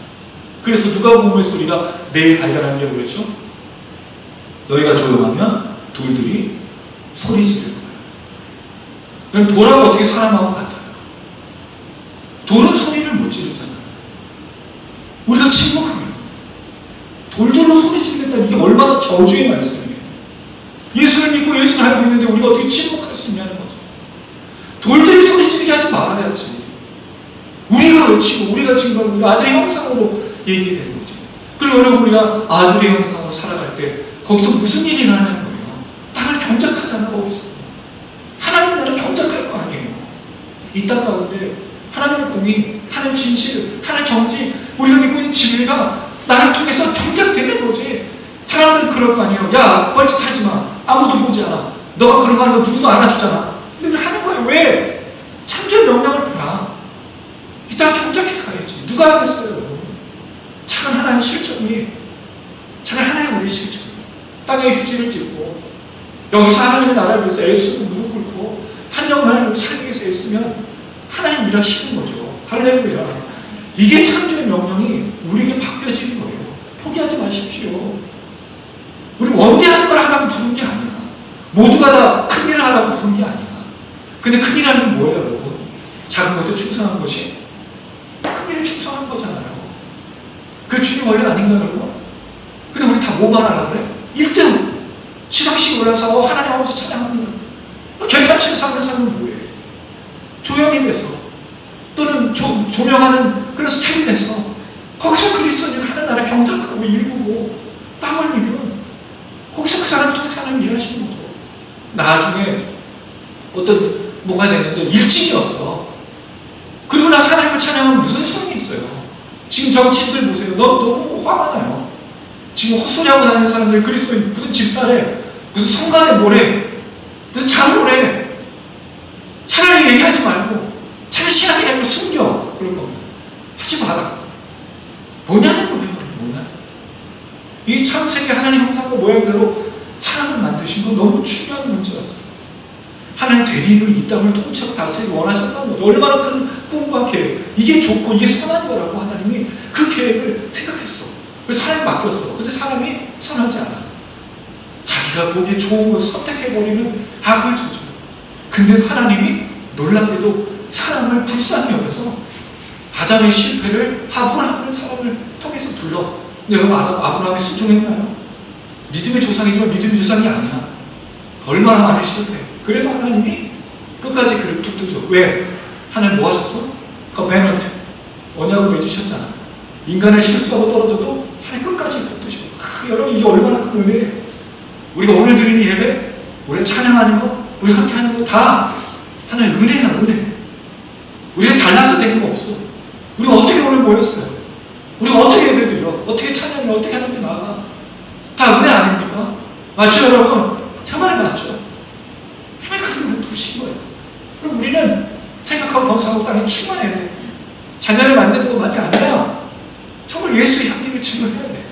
그래서 누가복음에서 우리가 내일 발견하는 게 뭐였죠? 너희가 조용하면 돌들이 소리 지를 거예요. 그럼 돌하고 어떻게 사람하고 같아요? 돌은 소리를 못 지르잖아요. 우리가 침묵하면 돌들로 소리 지르겠다. 이게 얼마나 저주의 말씀이에요. 예수를 믿고 예수를 알고 있는데 우리가 어떻게 침묵할 수 있냐는 거죠. 돌들이 소리 지르게 하지 말아야지. 우리가 외치고 우리가 증거하고 우리가 아들의 형상으로 얘기되는 거죠. 그리고 여러분 우리가 아들의 형상으로 살아갈 때 거기서 무슨 일이 일어나는 거예요? 땅을 경작하잖아. 거기서 하나님의 나라를 경작할 거 아니에요. 이 땅 가운데 하나님의 공의, 하나님의 진실, 하나님의 정지, 우리가 믿고 있는 진리가 나를 통해서 경작되는 거지. 사람들은 그럴 거 아니에요. 야, 뻘짓하지 마. 아무도 보지 않아. 너가 그런 거 하는 거 누구도 알아주잖아. 근데 왜 하는 거예요? 왜? 창조의 명령을 따라 이 땅 경작해 가야지. 누가 하겠어요, 여러분? 작은 하나의 실정이, 작은 하나의 우리의 실정. 땅에 휴지를 찢고 여기서 하나님의 나라를 위해서 애쓰고 무릎 꿇고 한 영혼을 살기 위해서 애쓰면 하나님 일하시는 거죠. 할렐루야. 이게 창조의 명령이 우리에게 바뀌어지는 거예요. 포기하지 마십시오. 우리 원대한 걸 하라고 부른 게 아니야. 모두가 다 큰 일을 하라고 부른 게 아니야. 근데 큰 일하는 건 뭐예요, 여러분? 작은 것에 충성한 것이 큰 일에 충성한 거잖아요. 그게 주님 원리 아닌가요, 여러분? 근데 우리 다 뭐 말하려고 그래? 1등! 시상식 올라서 하나님 아버지 찬양합니다. 개판치는 삶을 살면 뭐예요? 조용히 돼서 또는 조명하는 그런 스타일에서 거기서 그리스도인이 하는 나라 경작하고 일구고 땀 흘리면 거기서 그 사람을 통해서 하나님 일하시는 거죠. 나중에 어떤 뭐가 됐는데 일진이었어. 그리고 나서 하나님을 찬양하면 무슨 소용이 있어요? 지금 정치인들 보세요. 너무 화가 나요. 지금 헛소리하고 다니는 사람들 그리스도인 무슨 집사래, 무슨 성가대 뭐래, 무슨 장로래. 차라리 얘기하지 말고 차라리 신앙이라고 숨겨. 그럴 거면 하지 마라. 뭐냐는 거예요. 뭐냐? 이 창세기 하나님 형상과 모양대로 사람을 만드신 건 너무 중요한 문제였어요. 하나님 대리인을 이 땅을 통째로 다스리기 원하셨다는 거죠. 얼마나 큰 꿈과 계획, 이게 좋고 이게 선한 거라고 하나님이 그 계획을 생각했어. 그래서 사람이 맡겼어. 근데 사람이 선하지 않아. 자기가 보기에 좋은 것을 선택해버리는 악을 저져. 근데 하나님이 놀랍게도 사람을 불쌍히 여겨서 아담의 실패를 아브라함이라는 사람을 통해서 불러. 근데 여러분 아브라함이 순종했나요? 믿음의 조상이지만 믿음의 조상이 아니야. 얼마나 많이 실패. 그래도 하나님이 끝까지 그를 붙들죠. 왜? 하나님 뭐 하셨어? 커베넌트 언약을 맺으셨잖아. 인간의 실수하고 떨어져도 하나님 끝까지 붙드셔. 여러분 이게 얼마나 큰 은혜예요. 우리가 오늘 드리는 예배, 우리가 찬양하는 거, 우리가 함께 하는 거 다 하나의 은혜야, 은혜. 우리가 잘나서 된 거 없어. 우리가 어떻게 오늘 모였어요? 우리가 어떻게 예배 드려? 어떻게 찬양해? 어떻게 하는지 나가? 다 은혜 아닙니까? 맞죠, 여러분? 참말에 맞죠? 하나님 그렇게 우리를 부르신 거예요. 그럼 우리는 생각하고 범사하고 땅에 충만해야 돼. 자녀를 만드는 것만이 아니라 정말 예수의 향기를 증거해야 돼.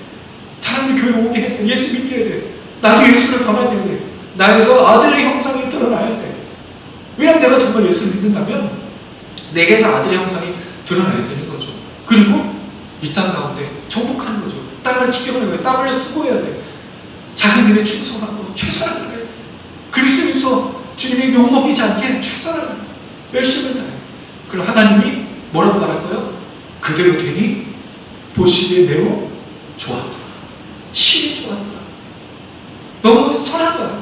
사람들이 교회 오게 해야 돼. 예수 믿게 해야 돼. 나도 예수를 받아야 돼. 나에서 아들의 형상이 드러나야 돼. 왜냐하면 내가 정말 예수를 믿는다면 내게서 아들의 형상이 드러나야 되는 거죠. 그리고 이 땅 가운데 정복하는 거죠. 땅을 튀겨내는 거예요. 땀 흘려 수고해야 돼. 작은 일에 충성하고 최선을 다해야 돼. 그리스도에서 주님의 욕먹이지 않게 최선을 열심히 다해. 그럼 하나님이 뭐라고 말할까요? 그대로 되니 보시기에 매우 좋았더라. 신이 좋았더라. 너무 선하다.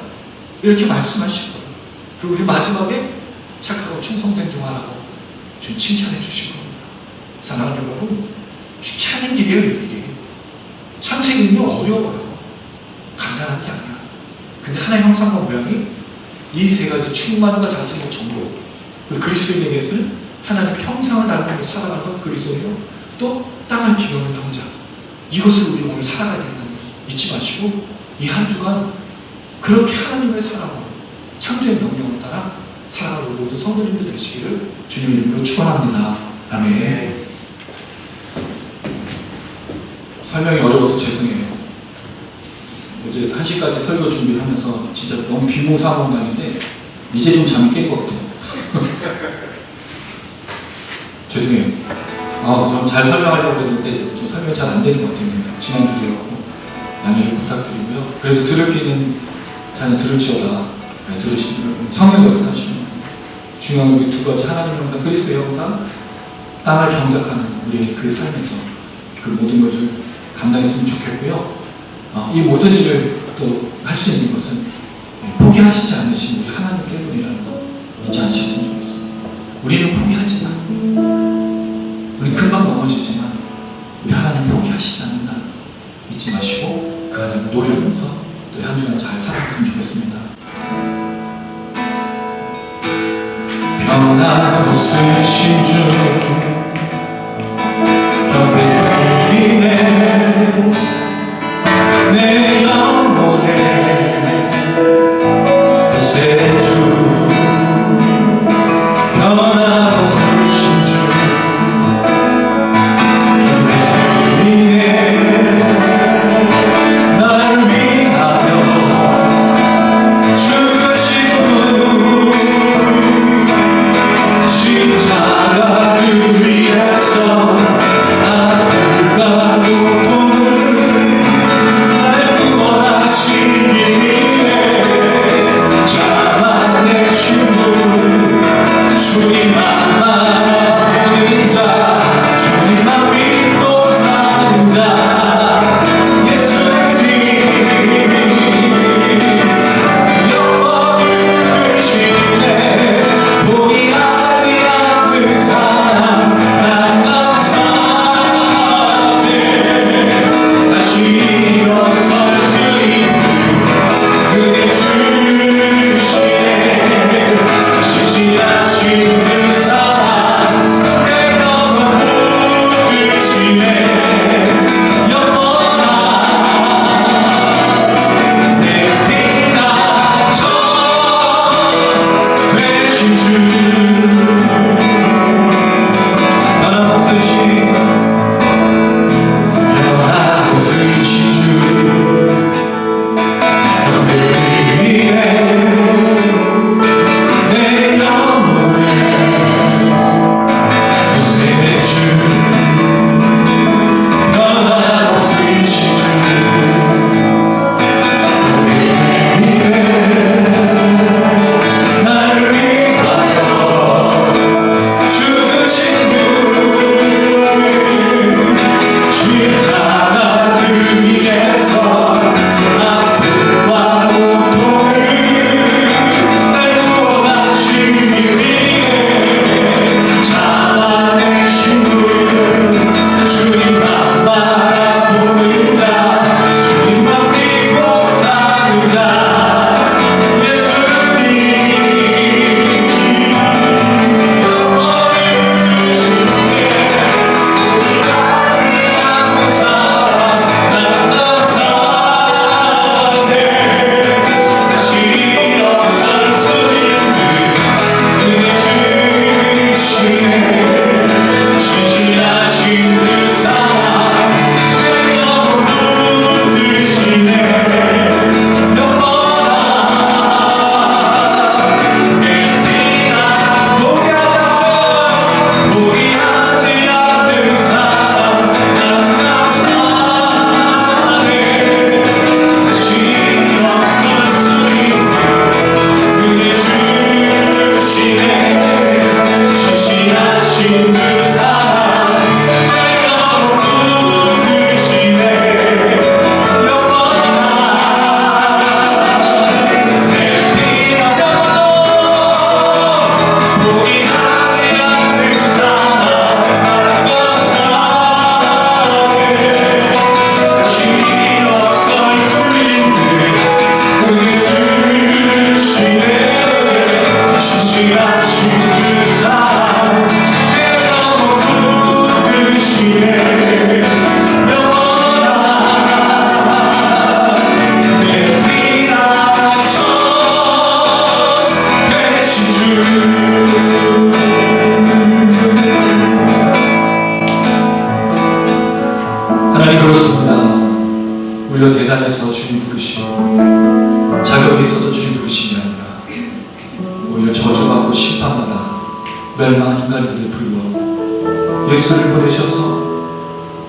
이렇게 말씀하실 거예요. 그리고 우리 마지막에 착하고 충성된 종 하나고 주님 칭찬해 주실 겁니다. 사랑하는 여러분, 쉽지 않은 길이에요. 이게 창세기는요 어려워요. 간단한 게 아니야. 근데 하나님 형상과 모양이 이 세 가지 충만과 다스림과 정복, 그리고 그리스도인에게서는 하나님의 형상을 닮으며 살아가는 것 그리스도요, 또 땅을 기르는 경작, 이것을 우리 오늘 살아가야 된다는 것 잊지 마시고 이 한 주간 그렇게 하나님의 사랑으로 창조의 명령을 따라 살아가는 모든 성도님들 되시기를 주님의 이름으로 축원합니다. 아멘. 설명이 어려워서 죄송해요. 어제 1시까지 설교 준비하면서 진짜 너무 비몽사몽간인데 이제 좀 잠이 깬 것 같아요. 죄송해요. 전 잘 설명하려고 했는데 좀 설명이 잘 안 되는 것 같아요. 지난 주제였고 양해를 부탁드리고요. 그래도 들을 귀는 잘 들을지어다. 들으시면 성경 역사하시는 중요한 우리 두 가지 하나님 형상, 그리스도의 형상, 땅을 경작하는 우리의 그 삶에서 그 모든 것을 감당했으면 좋겠고요. 이 모든 일을 또 할 수 있는 것은 포기하시지 않으신 우리 하나님 때문이라는 거 잊지 않으셨으면 좋겠습니다. 우리는 포기하지만, 우리 금방 넘어지지만 우리 하나님 포기하시지 않는다 잊지 마시고 그 하나님 노래하면서 또 한 주간 잘 살아갔으면 좋겠습니다. 변함없으신 주 경배드리네 내 영혼의 구세주 변함없으신 주 경배드리네 날 위하여 죽으신 분 십자가 그 우리가 대단해서 주님 부르시고 자격이 있어서 주님 부르신 게 아니라 오히려 저주받고 심판받아 멸망한 인간들에 불구하고 예수를 보내셔서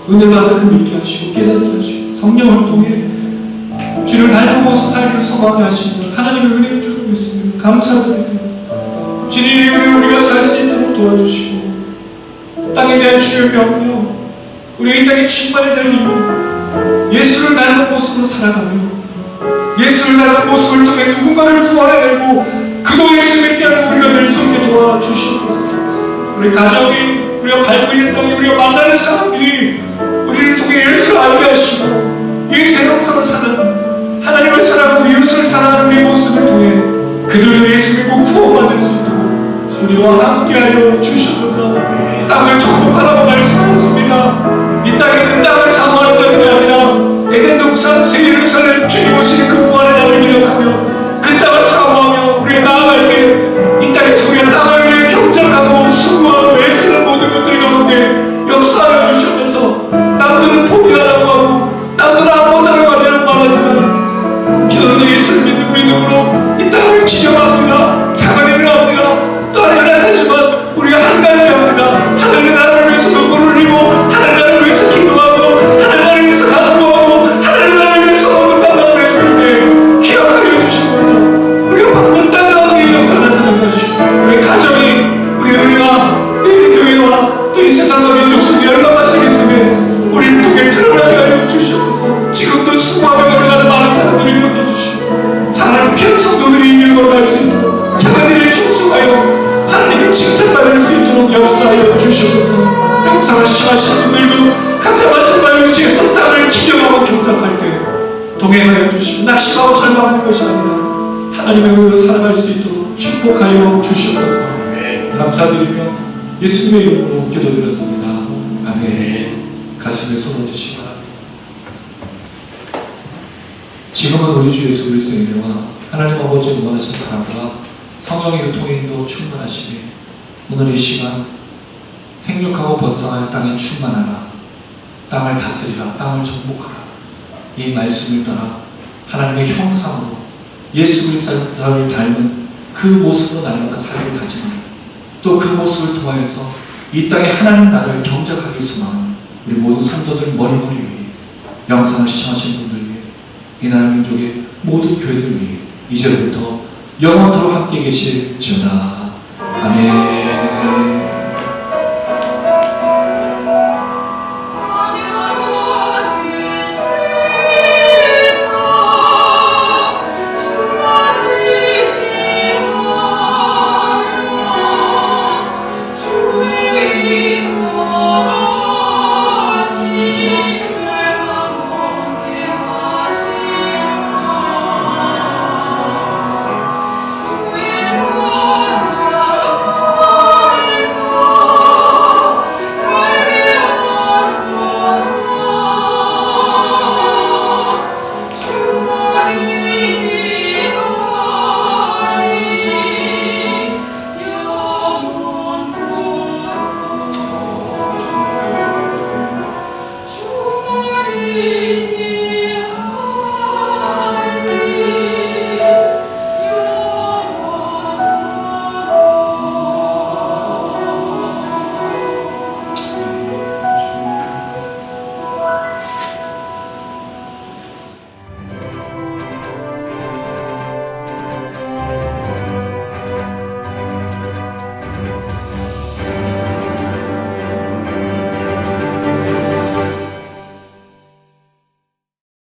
은혜 받음을 믿게 하시고 깨닫게 하시고 성령을 통해 주를 닮으면서 살기를 소망하게 하시는 하나님의 은혜를 주고 있습니다. 감사드립니다. 주님, 우리가 살 수 있도록 도와주시고 땅에 대한 주의 명령, 우리 이 땅에 충만히 될 이유, 예수를 닮은 모습으로 살아가며 예수를 닮은 모습을 통해 누군가를 구원해내고 그도 예수 믿게 하는 우리가 될 수 있게 도와주시옵소서. 우리 가정이, 우리가 밟고 있는 땅에 우리가 만나는 사람들이 우리를 통해 예수를 알게 하시고 예수의 형상을 사는 하나님을 사랑하고 이웃을 사랑하는 우리의 모습을 통해 그들도 예수 믿고 구원받을 수 있도록 우리와 함께하여 주셔서 땅을 정복하라고 말씀하셨습니다. 이 땅에는 땅을 사모하는 땅이 아니라 에덴 동산 새 예루살렘 주님 오시는 그 구원의 날을 기억하며 그 땅을 사모하며 우리가 나아갈 때 이 땅에서 우리가 땅을 위해 경작하고 수고하고 애쓰는 모든 것들 가운데 역사하여 주셔서 남들은 포기하라고 하고 남들은 아무것도 아니라고 말하지만 저는 예수를 믿는 믿음으로 이 땅을 지정합니다. 작은 일을 합니다. 또 연약하지만 우리가 한가하게 합니다. 하나님의 나라를 위해서 눈물을 흘리고 하나님의 나라를 위해서 기도하고 하나님의 나라를 위해서 간구하고 하나님의 나라를 위해서 먹는 땅을 했을 때 기억하여 주시면서 우리가 받는 땅 가운데 역사 나타난 것이고 우리 가정이 우리 의회와 우리 교회와 또 이 세상과 민족 속에 얼마나 쓰겠으면 우리를 통해 드러나게 하여 주시옵소서. 지금도 수고하며 걸어가는 많은 사람들을 일으켜주시고 사랑하는 귀한 성도들이 이 길을 걸어갈 수 있도록 작은 일에 충성하여 하나님께 칭찬받을 수 있도록 역사하여 주시옵소서. 영상을 심하신 분들도 각자 맡은 바 의지에서 땅을 기념하고 경작할 때 동행하여 주시고 낙심하고 절망하는 것이 아니라 하나님의 은혜로 살아갈 수 있도록 축복하여 주시옵소서. 감사드리며 예수님의 이름으로 기도드렸습니다. 아멘. 가슴에 손 얹으시기 바랍니다. 지금은 우리 주 예수 그리스도의 은혜와 하나님 아버지의 무한하신 사랑과 성령의 교통인도 충만하시니 오늘 이 시간 생육하고 번성하여 땅에 충만하라, 땅을 다스리라, 땅을 정복하라, 이 말씀을 따라 하나님의 형상으로 예수 그리스도를 닮은 그 모습으로 날마다 살기를 다짐하며 또 그 모습을 통하여서 이 땅에 하나님 나라를 경작하길 소망하는 우리 모든 성도들 머리머리 위에 영상을 시청하신 분들 위해 이 나라 민족의 모든 교회들 위해 이제부터 영원토록 함께 계실지어다. 아멘.